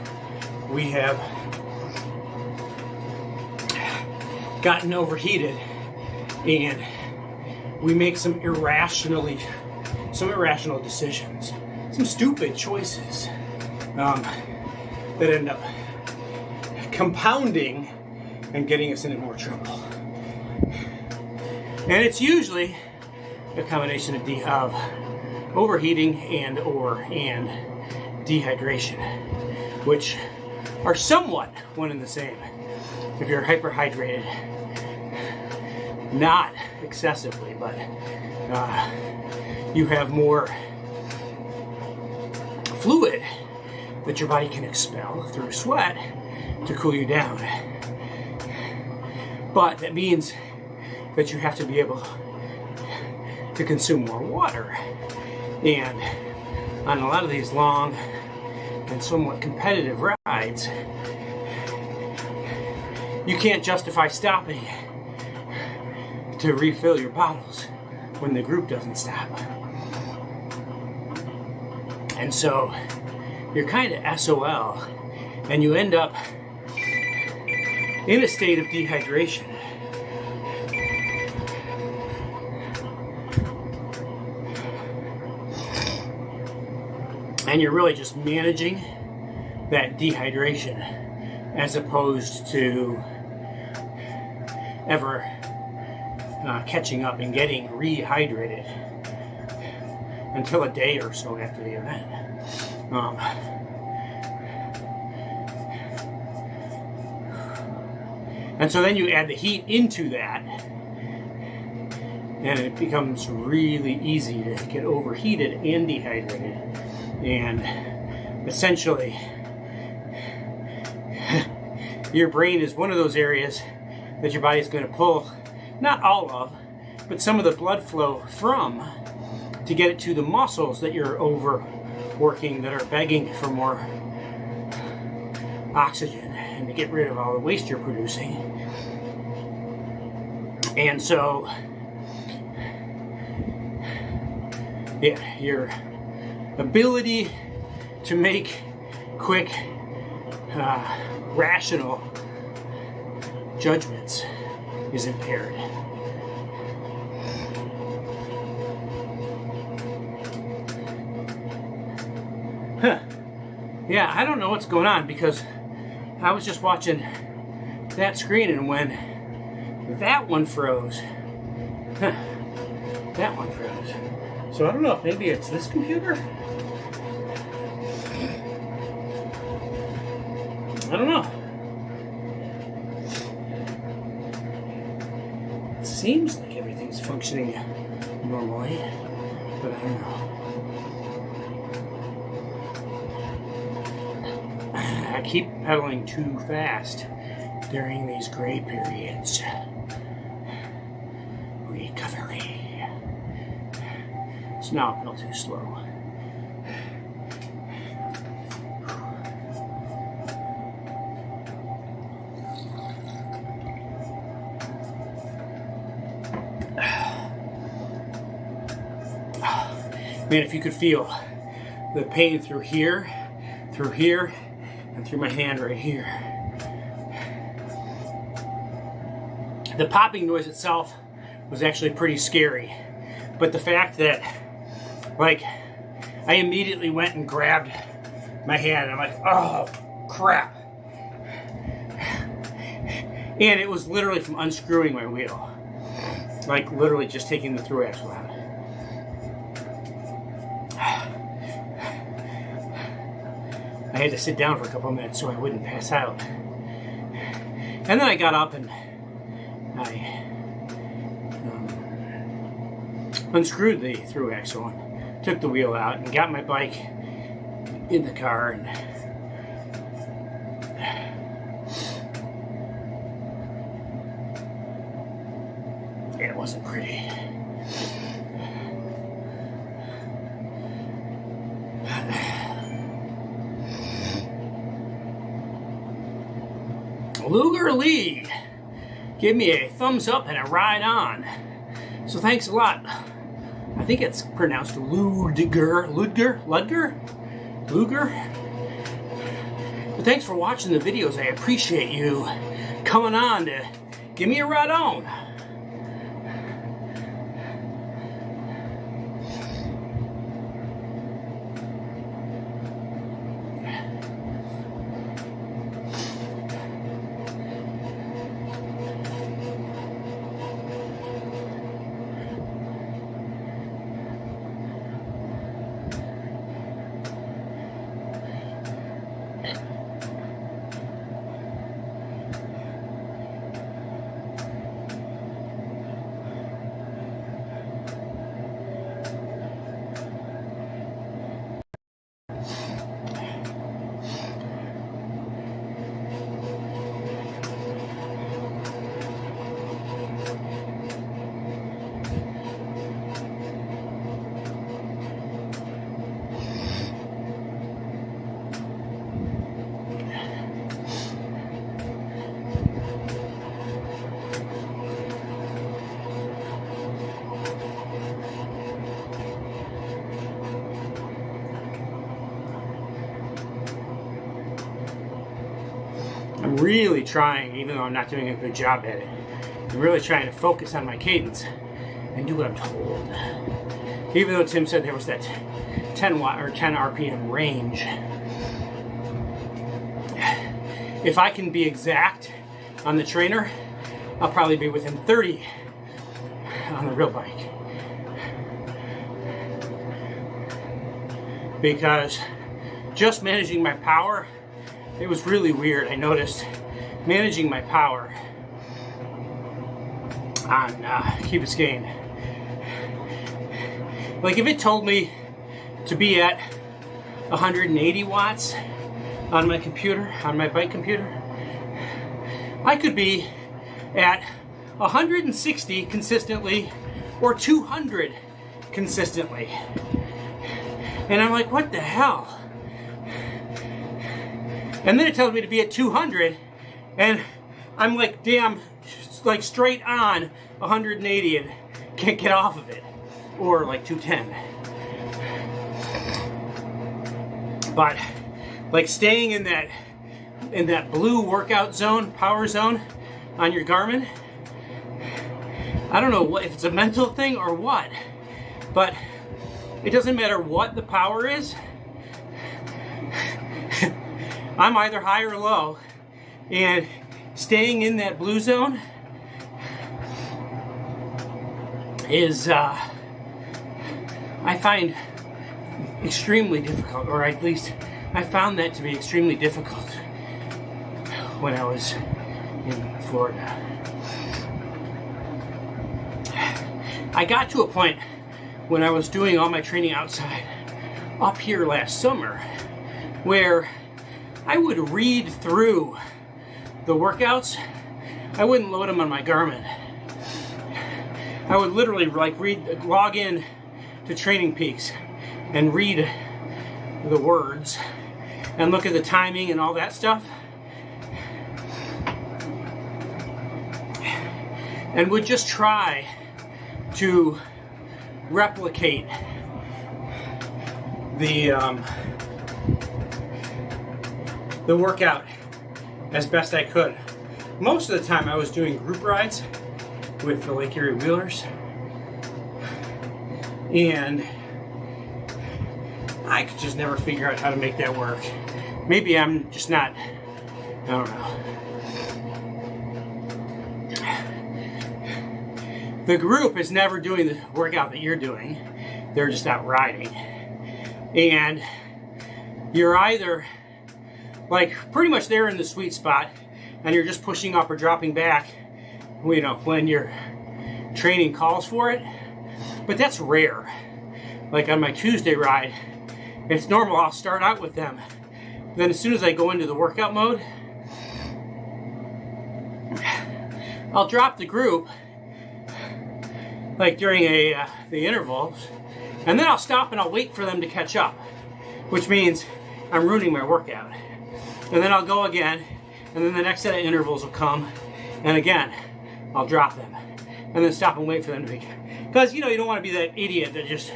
we have gotten overheated and we make some irrational decisions, some stupid choices that end up compounding and getting us into more trouble. And it's usually a combination of overheating and dehydration, which are somewhat one and the same. If you're hyperhydrated, not excessively, but you have more fluid that your body can expel through sweat to cool you down. But that means that you have to be able to consume more water. And on a lot of these long and somewhat competitive rides, you can't justify stopping to refill your bottles when the group doesn't stop. And so you're kind of SOL, and you end up in a state of dehydration. And you're really just managing that dehydration as opposed to ever catching up and getting rehydrated until a day or so after the event. And so then you add the heat into that, and it becomes really easy to get overheated and dehydrated. And essentially, your brain is one of those areas that your body is going to pull, not all of, but some of the blood flow from, to get it to the muscles that you're overworking, that are begging for more oxygen, and to get rid of all the waste you're producing. And so, yeah, your ability to make quick, rational judgments is impaired. Yeah, I don't know what's going on, because I was just watching that screen, and when that one froze, that one froze. So I don't know if maybe it's this computer. I don't know. It seems like everything's functioning normally, but I don't know. I keep pedaling too fast during these gray periods. Recovery. So now I pedal too slow. Man, if you could feel the pain through here, and through my hand right here. The popping noise itself was actually pretty scary, but the fact that, like, I immediately went and grabbed my hand, and I'm like, oh, crap. And it was literally from unscrewing my wheel. Like, literally just taking the through axle out. I had to sit down for a couple of minutes so I wouldn't pass out. And then I got up and I unscrewed the through axle and took the wheel out and got my bike in the car, and it wasn't pretty. Luger Lee gave me a thumbs up and a ride on. So thanks a lot. I think it's pronounced Ludger. But thanks for watching the videos. I appreciate you coming on to give me a ride on. I'm really trying, even though I'm not doing a good job at it, I'm really trying to focus on my cadence and do what I'm told. Even though Tim said there was that 10 watt or 10 RPM range, if I can be exact on the trainer, I'll probably be within 30 on the real bike. Because just managing my power, it was really weird. I noticed managing my power on Key Biscayne. Like if it told me to be at 180 watts on my computer, on my bike computer, I could be at 160 consistently or 200 consistently. And I'm like, what the hell? And then it tells me to be at 200 and I'm like, damn, like straight on 180 and can't get off of it. Or like 210. But like staying in that blue workout zone, power zone on your Garmin, I don't know what, if it's a mental thing or what, but it doesn't matter what the power is. I'm either high or low, and staying in that blue zone is I find extremely difficult, or at least I found that to be extremely difficult when I was in Florida. I got to a point when I was doing all my training outside up here last summer where I would read through the workouts. I wouldn't load them on my Garmin. I would literally like log in to Training Peaks and read the words and look at the timing and all that stuff, and would just try to replicate the workout as best I could. Most of the time I was doing group rides with the Lake Erie Wheelers, and I could just never figure out how to make that work. Maybe I'm just not, I don't know. The group is never doing the workout that you're doing. They're just out riding. And you're either like pretty much there in the sweet spot and you're just pushing up or dropping back, you know, when your training calls for it. But that's rare. Like on my Tuesday ride, it's normal, I'll start out with them. Then as soon as I go into the workout mode, I'll drop the group like during the intervals, and then I'll stop and I'll wait for them to catch up, which means I'm ruining my workout. And then I'll go again, and then the next set of intervals will come, and again, I'll drop them, and then stop and wait for them to be, because you know, you don't want to be that idiot that just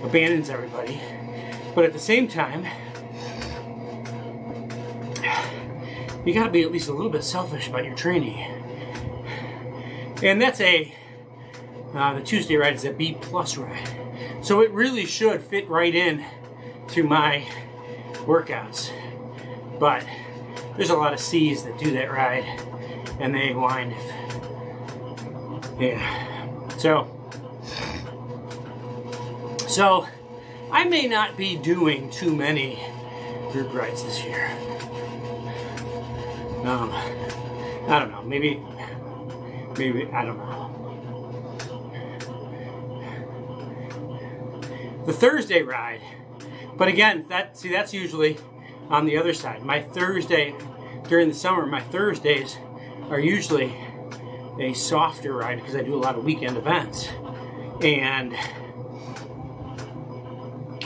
abandons everybody. But at the same time, you got to be at least a little bit selfish about your training. And that's the Tuesday ride is a B+ ride. So it really should fit right in to my workouts. But there's a lot of C's that do that ride, and they whine. Yeah. So I may not be doing too many group rides this year. I don't know. Maybe I don't know. The Thursday ride, but again, that's usually on the other side. My Thursday during the summer, my Thursdays are usually a softer ride because I do a lot of weekend events, and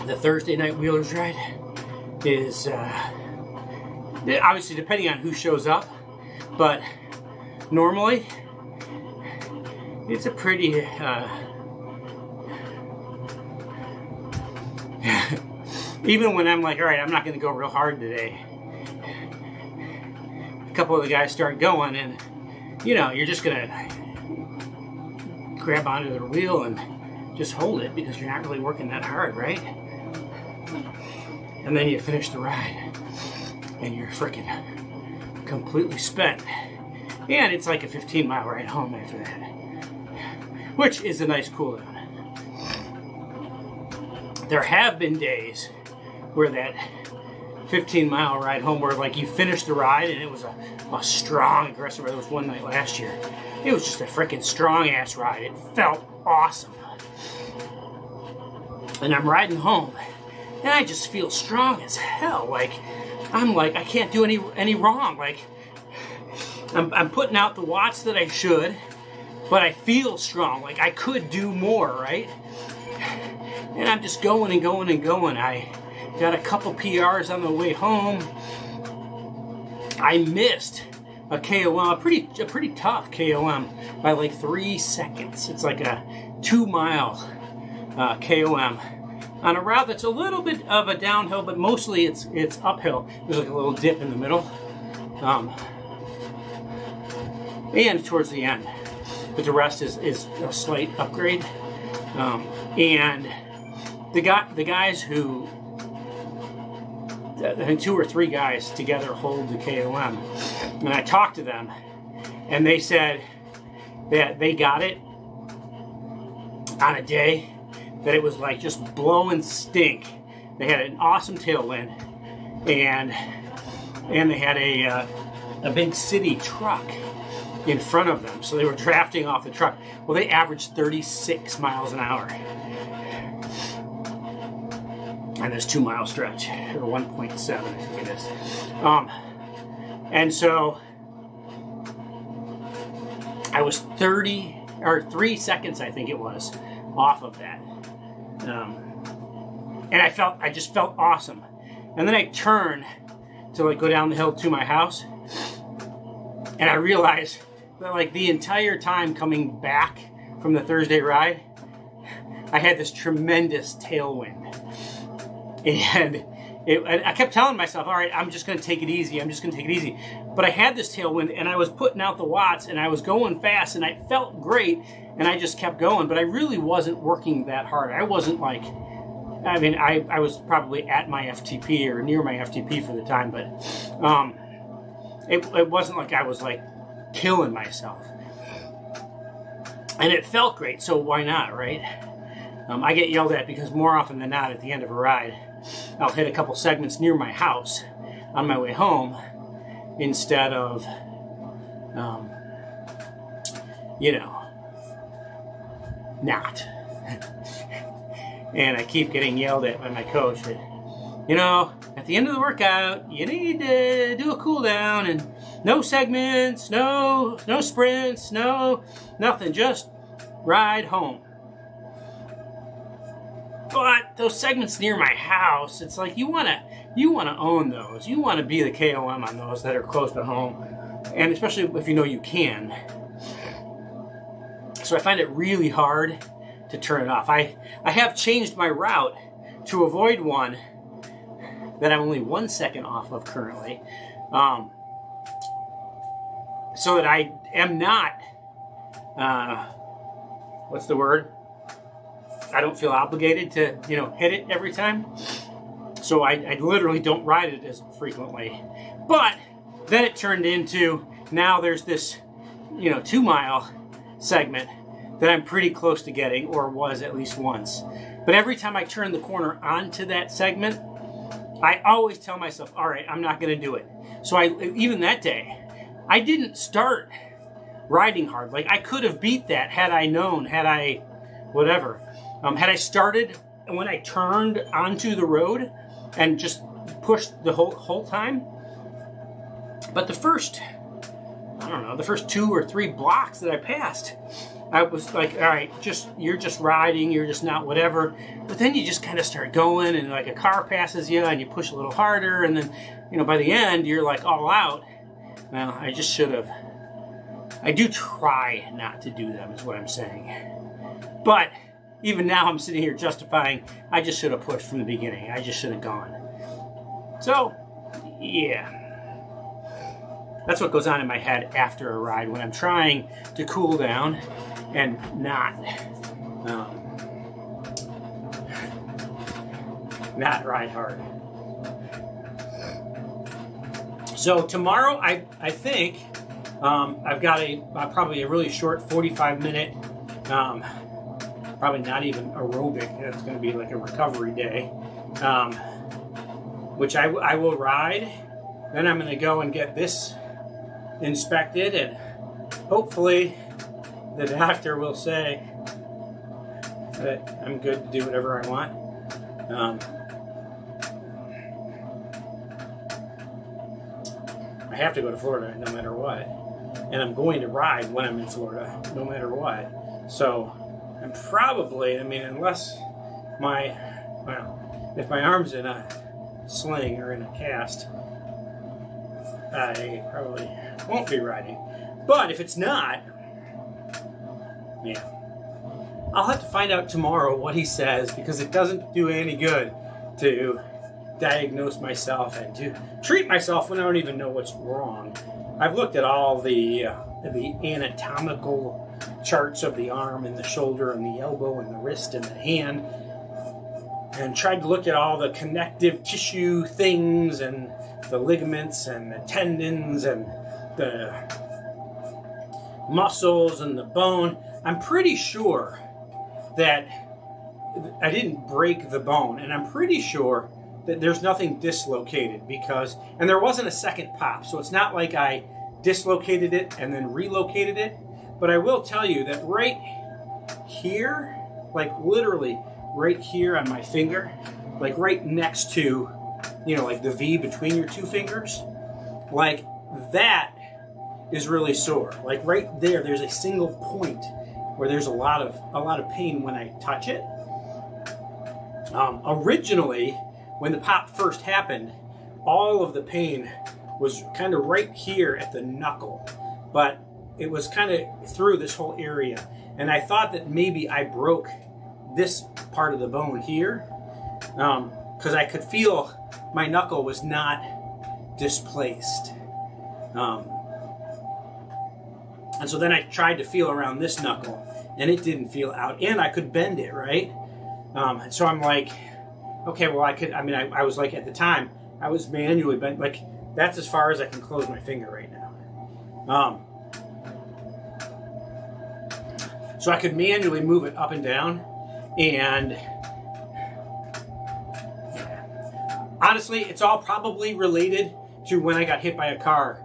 the Thursday night Wheelers ride is obviously depending on who shows up, but normally it's a pretty even when I'm like, all right, I'm not going to go real hard today, couple of the guys start going, and you know, you're just gonna grab onto the wheel and just hold it because you're not really working that hard, right? And then you finish the ride and you're freaking completely spent. And it's like a 15-mile ride home after that, which is a nice cool down. There have been days where that 15-mile ride home where like you finished the ride and it was a strong, aggressive ride. There was one night last year. It was just a freaking strong ass ride. It felt awesome. And I'm riding home and I just feel strong as hell. Like, I'm like, I can't do any wrong. Like, I'm putting out the watts that I should, but I feel strong. Like, I could do more, right? And I'm just going and going and going. I got a couple PRs on the way home. I missed a KOM, a pretty tough KOM by like 3 seconds. It's like a 2-mile KOM on a route that's a little bit of a downhill, but mostly it's uphill. There's like a little dip in the middle, and towards the end. But the rest is a slight upgrade. And the guys who, I think 2 or 3 guys together hold the KOM, and I talked to them, and they said that they got it on a day that it was like just blowing stink. They had an awesome tailwind, and they had a big city truck in front of them, so they were drafting off the truck. Well, they averaged 36 miles an hour on this 2-mile stretch, or 1.7, I think it is. And so I was 3 seconds, I think it was, off of that. And I just felt awesome. And then I turned to like go down the hill to my house, and I realized that like the entire time coming back from the Thursday ride, I had this tremendous tailwind. And I kept telling myself, all right, I'm just going to take it easy. I'm just going to take it easy. But I had this tailwind, and I was putting out the watts, and I was going fast, and I felt great, and I just kept going. But I really wasn't working that hard. I wasn't like, I mean, I was probably at my FTP or near my FTP for the time, but it wasn't like I was like killing myself. And it felt great, so why not, right? I get yelled at because more often than not at the end of a ride, I'll hit a couple segments near my house on my way home instead of, not. And I keep getting yelled at by my coach that, at the end of the workout, you need to do a cool down and no segments, no sprints, no nothing, just ride home. But those segments near my house, it's like you wanna own those. You wanna be the KOM on those that are close to home, and especially if you know you can. So I find it really hard to turn it off. I have changed my route to avoid one that I'm only 1 second off of currently, so that I am not, what's the word? I don't feel obligated to, hit it every time. So I literally don't ride it as frequently. But then it turned into, now there's this, 2-mile segment that I'm pretty close to getting, or was at least once. But every time I turn the corner onto that segment, I always tell myself, all right, I'm not going to do it. So even that day, I didn't start riding hard. Like, I could have beat that had I known, had I whatever. Had I started when I turned onto the road and just pushed the whole time. But the first 2 or 3 blocks that I passed, I was like, all right, you're just riding, you're just not whatever. But then you just kind of start going, and like a car passes you and you push a little harder, and then, by the end you're like all out. Well, I just should have. I do try not to do them, is what I'm saying. But even now I'm sitting here justifying, I just should have pushed from the beginning. I just should have gone. So, yeah. That's what goes on in my head after a ride when I'm trying to cool down and not ride hard. So tomorrow, I think I've got probably a really short 45-minute, probably not even aerobic. It's going to be like a recovery day, which I will ride. Then I'm going to go and get this inspected, and hopefully the doctor will say that I'm good to do whatever I want. I have to go to Florida no matter what, and I'm going to ride when I'm in Florida no matter what. So I'm probably, unless if my arm's in a sling or in a cast, I probably won't be riding. But if it's not, I'll have to find out tomorrow what he says, because it doesn't do any good to diagnose myself and to treat myself when I don't even know what's wrong. I've looked at all the anatomical charts of the arm and the shoulder and the elbow and the wrist and the hand, and tried to look at all the connective tissue things and the ligaments and the tendons and the muscles and the bone. I'm pretty sure that I didn't break the bone, and I'm pretty sure that there's nothing dislocated, and there wasn't a second pop, so it's not like I dislocated it and then relocated it. But I will tell you that right here, like literally right here on my finger, like right next to, like the V between your two fingers, like that is really sore. Like right there, there's a single point where there's a lot of pain when I touch it. Originally, when the pop first happened, all of the pain was kind of right here at the knuckle, but it was kind of through this whole area. And I thought that maybe I broke this part of the bone here, because I could feel my knuckle was not displaced. And so then I tried to feel around this knuckle, and it didn't feel out, and I could bend it, right? And so I'm like, okay, well, I was like, at the time, I was manually bent, like, that's as far as I can close my finger right now. So I could manually move it up and down, and honestly, it's all probably related to when I got hit by a car,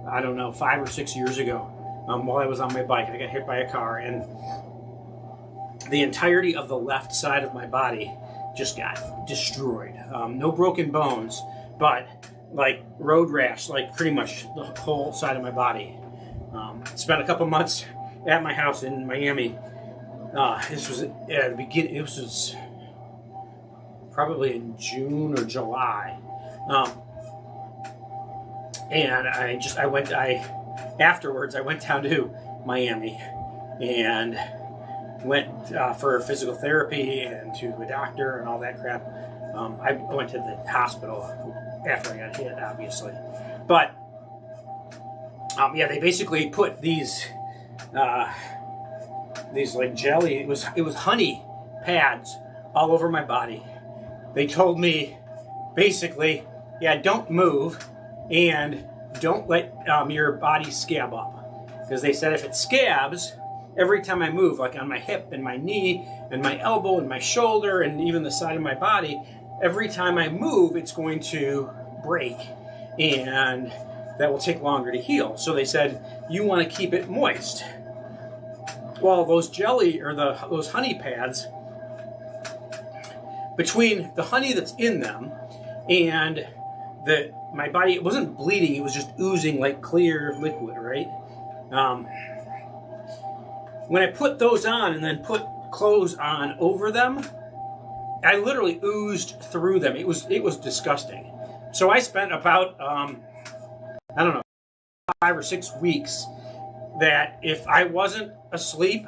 I don't know, 5 or 6 years ago. While I was on my bike, I got hit by a car, and the entirety of the left side of my body just got destroyed. No broken bones, but like road rash, like pretty much the whole side of my body. Spent a couple months at my house in Miami. This was at the beginning. It was probably in June or July, and afterwards I went down to Miami and went for physical therapy and to a doctor and all that crap. I went to the hospital after I got hit, obviously. But, they basically put these like jelly, it was honey pads all over my body. They told me, basically, don't move and don't let your body scab up. Because they said if it scabs, every time I move, like on my hip and my knee and my elbow and my shoulder and even the side of my body, every time I move, it's going to break, and that will take longer to heal. So they said, you want to keep it moist. Well, those jelly, or those honey pads, between the honey that's in them and my body, it wasn't bleeding, it was just oozing like clear liquid, right? When I put those on and then put clothes on over them, I literally oozed through them. It was disgusting. So I spent about, 5 or 6 weeks that if I wasn't asleep,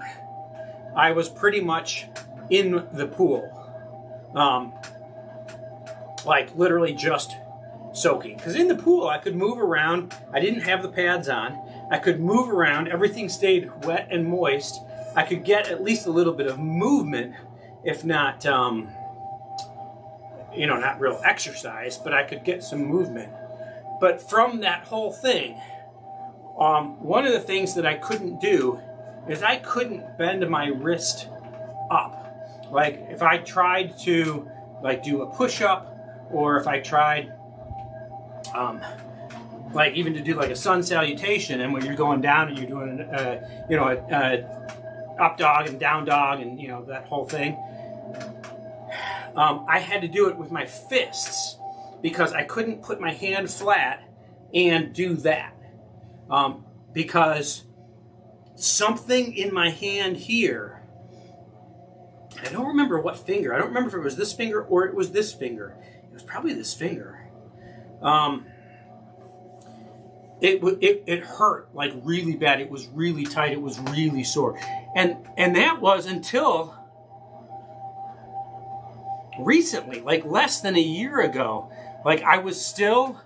I was pretty much in the pool. Like literally just soaking. Because in the pool, I could move around. I didn't have the pads on. I could move around. Everything stayed wet and moist. I could get at least a little bit of movement, if not, you know, not real exercise, but I could get some movement. But from that whole thing, one of the things that I couldn't do is I couldn't bend my wrist up. Like if I tried to like do a push-up, or if I tried like even to do like a sun salutation, and when you're going down and you're doing you know, a up dog and down dog and, you know, that whole thing, I had to do it with my fists because I couldn't put my hand flat and do that, because something in my hand here, I don't remember what finger, I don't remember if it was this finger or it was this finger. It was probably this finger. It hurt like really bad. It was really tight. It was really sore. And that was until recently, like less than a year ago. Like I was still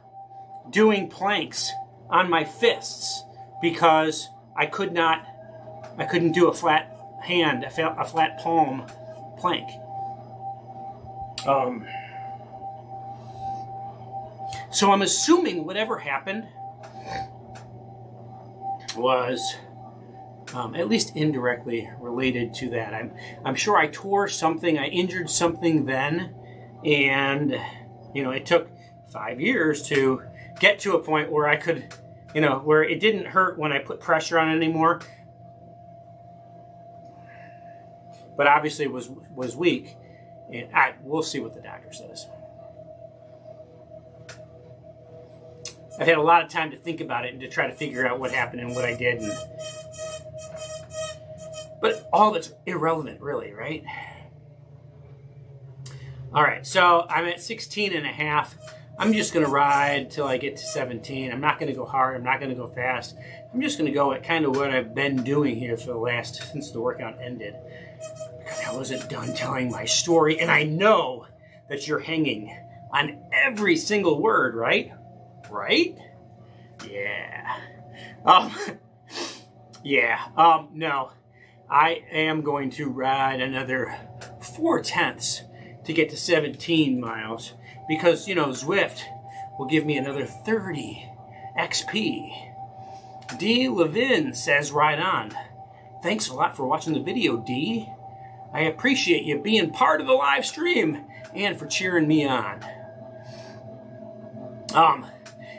doing planks on my fists because I couldn't do a flat hand, a flat palm plank. So I'm assuming whatever happened was at least indirectly related to that. I'm sure I tore something, I injured something then, and you know, it took 5 years to get to a point where I could, you know, where it didn't hurt when I put pressure on it anymore. But obviously it was weak, and we'll see what the doctor says. I've had a lot of time to think about it and to try to figure out what happened and what I did. But all that's irrelevant, really, right? All right, so I'm at 16 and a half. I'm just going to ride till I get to 17. I'm not going to go hard. I'm not going to go fast. I'm just going to go at kind of what I've been doing here for the last, since the workout ended. Because I wasn't done telling my story. And I know that you're hanging on every single word, right? Right? Yeah. No. I am going to ride another 4/10 to get to 17 miles because, you know, ZWIFT will give me another 30 XP. D. Levin says right on. Thanks a lot for watching the video, D. I appreciate you being part of the live stream and for cheering me on.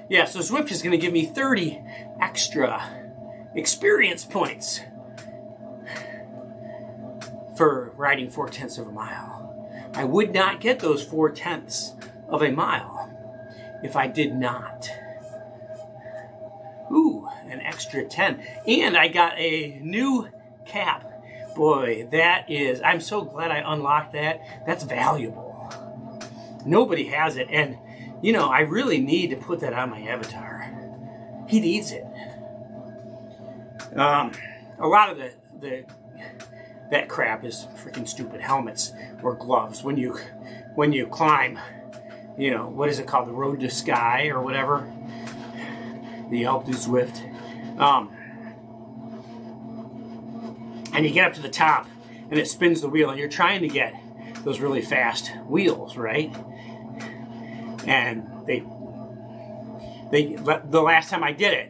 Yeah, so ZWIFT is going to give me 30 extra experience points for riding 4/10 of a mile. I would not get those 4/10 of a mile if I did not. Ooh, an extra 10. And I got a new cap. Boy, that is, I'm so glad I unlocked that. That's valuable. Nobody has it, and you know, I really need to put that on my avatar. He needs it. A lot of that crap is freaking stupid helmets or gloves. When you climb, you know, what is it called? The Road to Sky or whatever. The Alpe du ZWIFT. And you get up to the top and it spins the wheel and you're trying to get those really fast wheels, right? And the last time I did it,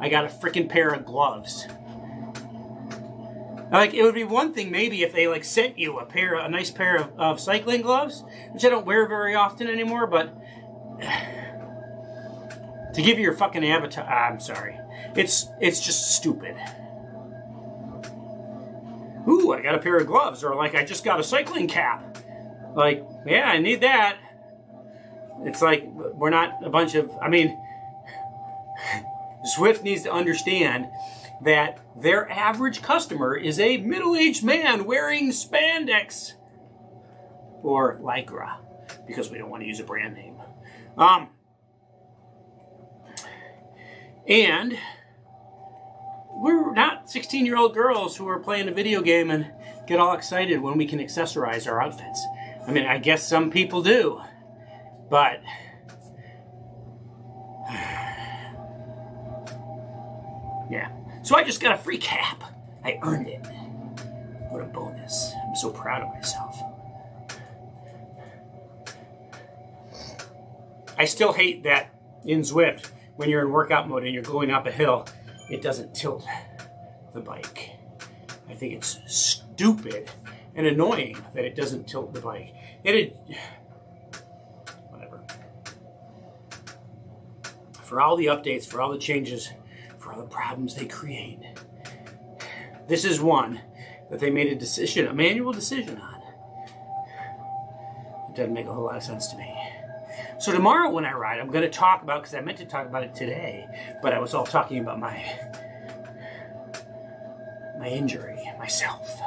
I got a freaking pair of gloves. Like, it would be one thing maybe if they like sent you a nice pair of cycling gloves, which I don't wear very often anymore, but to give you your fucking avatar, I'm sorry. It's just stupid. Ooh, I got a pair of gloves, or like I just got a cycling cap. Like, yeah, I need that. It's like, we're not a bunch of, I mean, ZWIFT needs to understand that their average customer is a middle-aged man wearing spandex or Lycra, because we don't want to use a brand name. And we're not 16-year-old girls who are playing a video game and get all excited when we can accessorize our outfits. I mean, I guess some people do. But Yeah. So I just got a free cap. I earned it. What a bonus. I'm so proud of myself. I still hate that in ZWIFT, when you're in workout mode and you're going up a hill, it doesn't tilt the bike. I think it's stupid and annoying that it doesn't tilt the bike. Whatever. For all the updates, for all the changes, for all the problems they create, this is one that they made a decision, a manual decision on. It doesn't make a whole lot of sense to me. So tomorrow when I ride, I'm going to talk about, because I meant to talk about it today, but I was all talking about my injury, myself.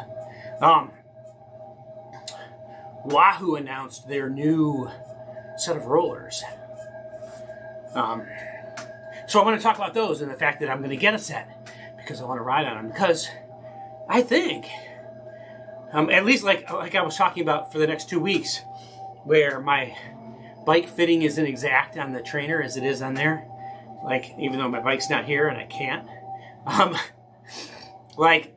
Wahoo announced their new set of rollers. So I want to talk about those and the fact that I'm going to get a set because I want to ride on them. Because I think, at least like I was talking about for the next 2 weeks, where my bike fitting isn't exact on the trainer as it is on there. Like, even though my bike's not here and I can't. Like,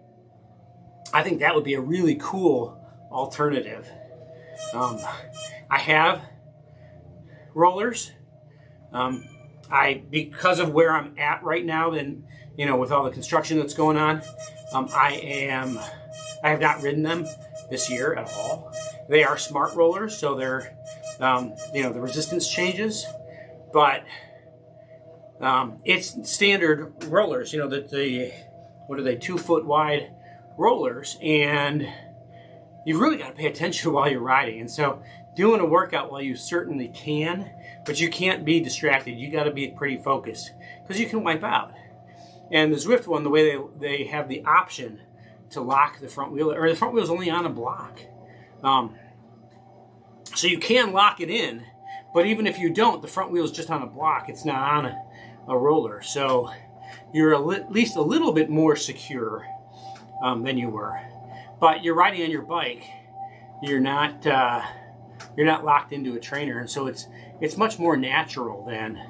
I think that would be a really cool alternative. I have rollers. Because of where I'm at right now, and with all the construction that's going on, I have not ridden them this year at all. They are smart rollers, so they're the resistance changes, but it's standard rollers. What are they? 2 foot wide rollers, and you really got to pay attention while you're riding. And so, doing a workout while you certainly can, but you can't be distracted. You got to be pretty focused because you can wipe out. And the ZWIFT one, the way they have the option to lock the front wheel, or the front wheel is only on a block. So you can lock it in, but even if you don't, the front wheel is just on a block. It's not on a roller. So you're at least a little bit more secure than you were. But you're riding on your bike. You're not locked into a trainer, and so it's much more natural than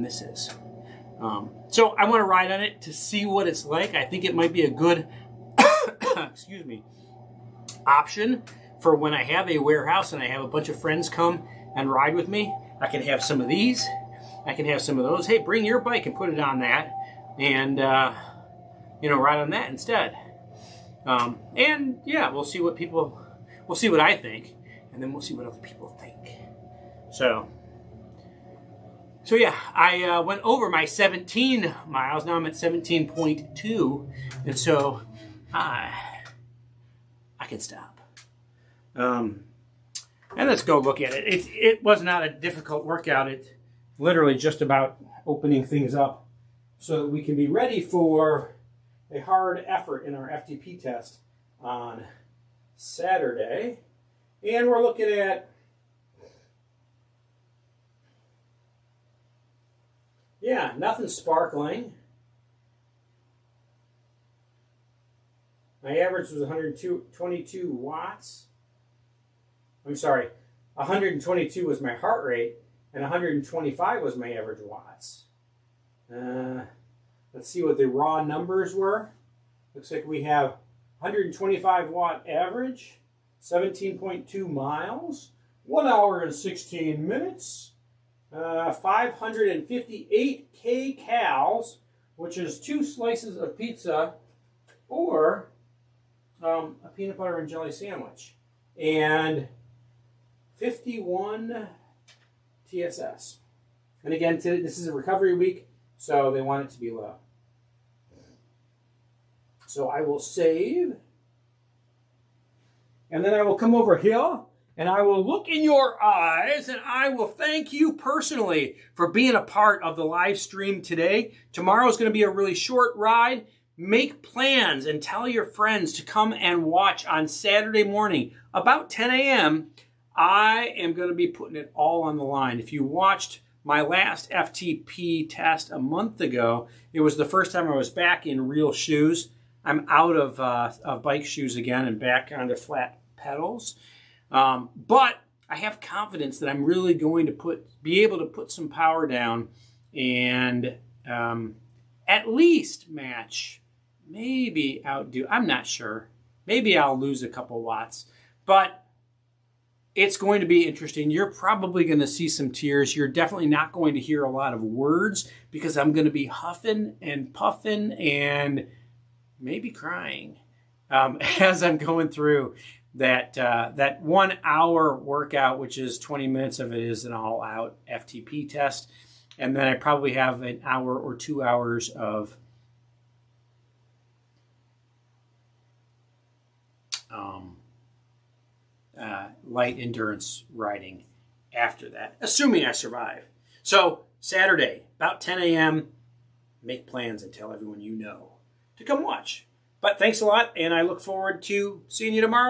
this is. So I want to ride on it to see what it's like. I think it might be a good excuse me, option for when I have a warehouse and I have a bunch of friends come and ride with me. I can have some of these. I can have some of those. Hey, bring your bike and put it on that, and ride on that instead. And yeah, we'll see what I think, and then we'll see what other people think. So yeah, I went over my 17 miles. Now I'm at 17.2, and so I can stop. And let's go look at it. It was not a difficult workout. It's literally just about opening things up so that we can be ready for a hard effort in our FTP test on Saturday. And we're looking at, nothing sparkling. My average was 122 watts. I'm sorry, 122 was my heart rate, and 125 was my average watts. Let's see what the raw numbers were. Looks like we have 125 watt average, 17.2 miles, 1 hour and 16 minutes, 558 kcals, which is 2 slices of pizza or a peanut butter and jelly sandwich, and 51 TSS. And again, this is a recovery week, so they want it to be low. So I will save, and then I will come over here, and I will look in your eyes, and I will thank you personally for being a part of the live stream today. Tomorrow is going to be a really short ride. Make plans and tell your friends to come and watch on Saturday morning, about 10 a.m., I am going to be putting it all on the line. If you watched my last FTP test a month ago, it was the first time I was back in real shoes. I'm out of bike shoes again and back onto flat pedals. But I have confidence that I'm really going to be able to put some power down and at least match, maybe outdo. I'm not sure. Maybe I'll lose a couple watts, but it's going to be interesting. You're probably going to see some tears. You're definitely not going to hear a lot of words because I'm going to be huffing and puffing and maybe crying as I'm going through that 1 hour workout, which is 20 minutes of it is an all-out FTP test. And then I probably have an hour or 2 hours of light endurance riding after that, assuming I survive. So Saturday, about 10 a.m., make plans and tell everyone you know to come watch. But thanks a lot, and I look forward to seeing you tomorrow.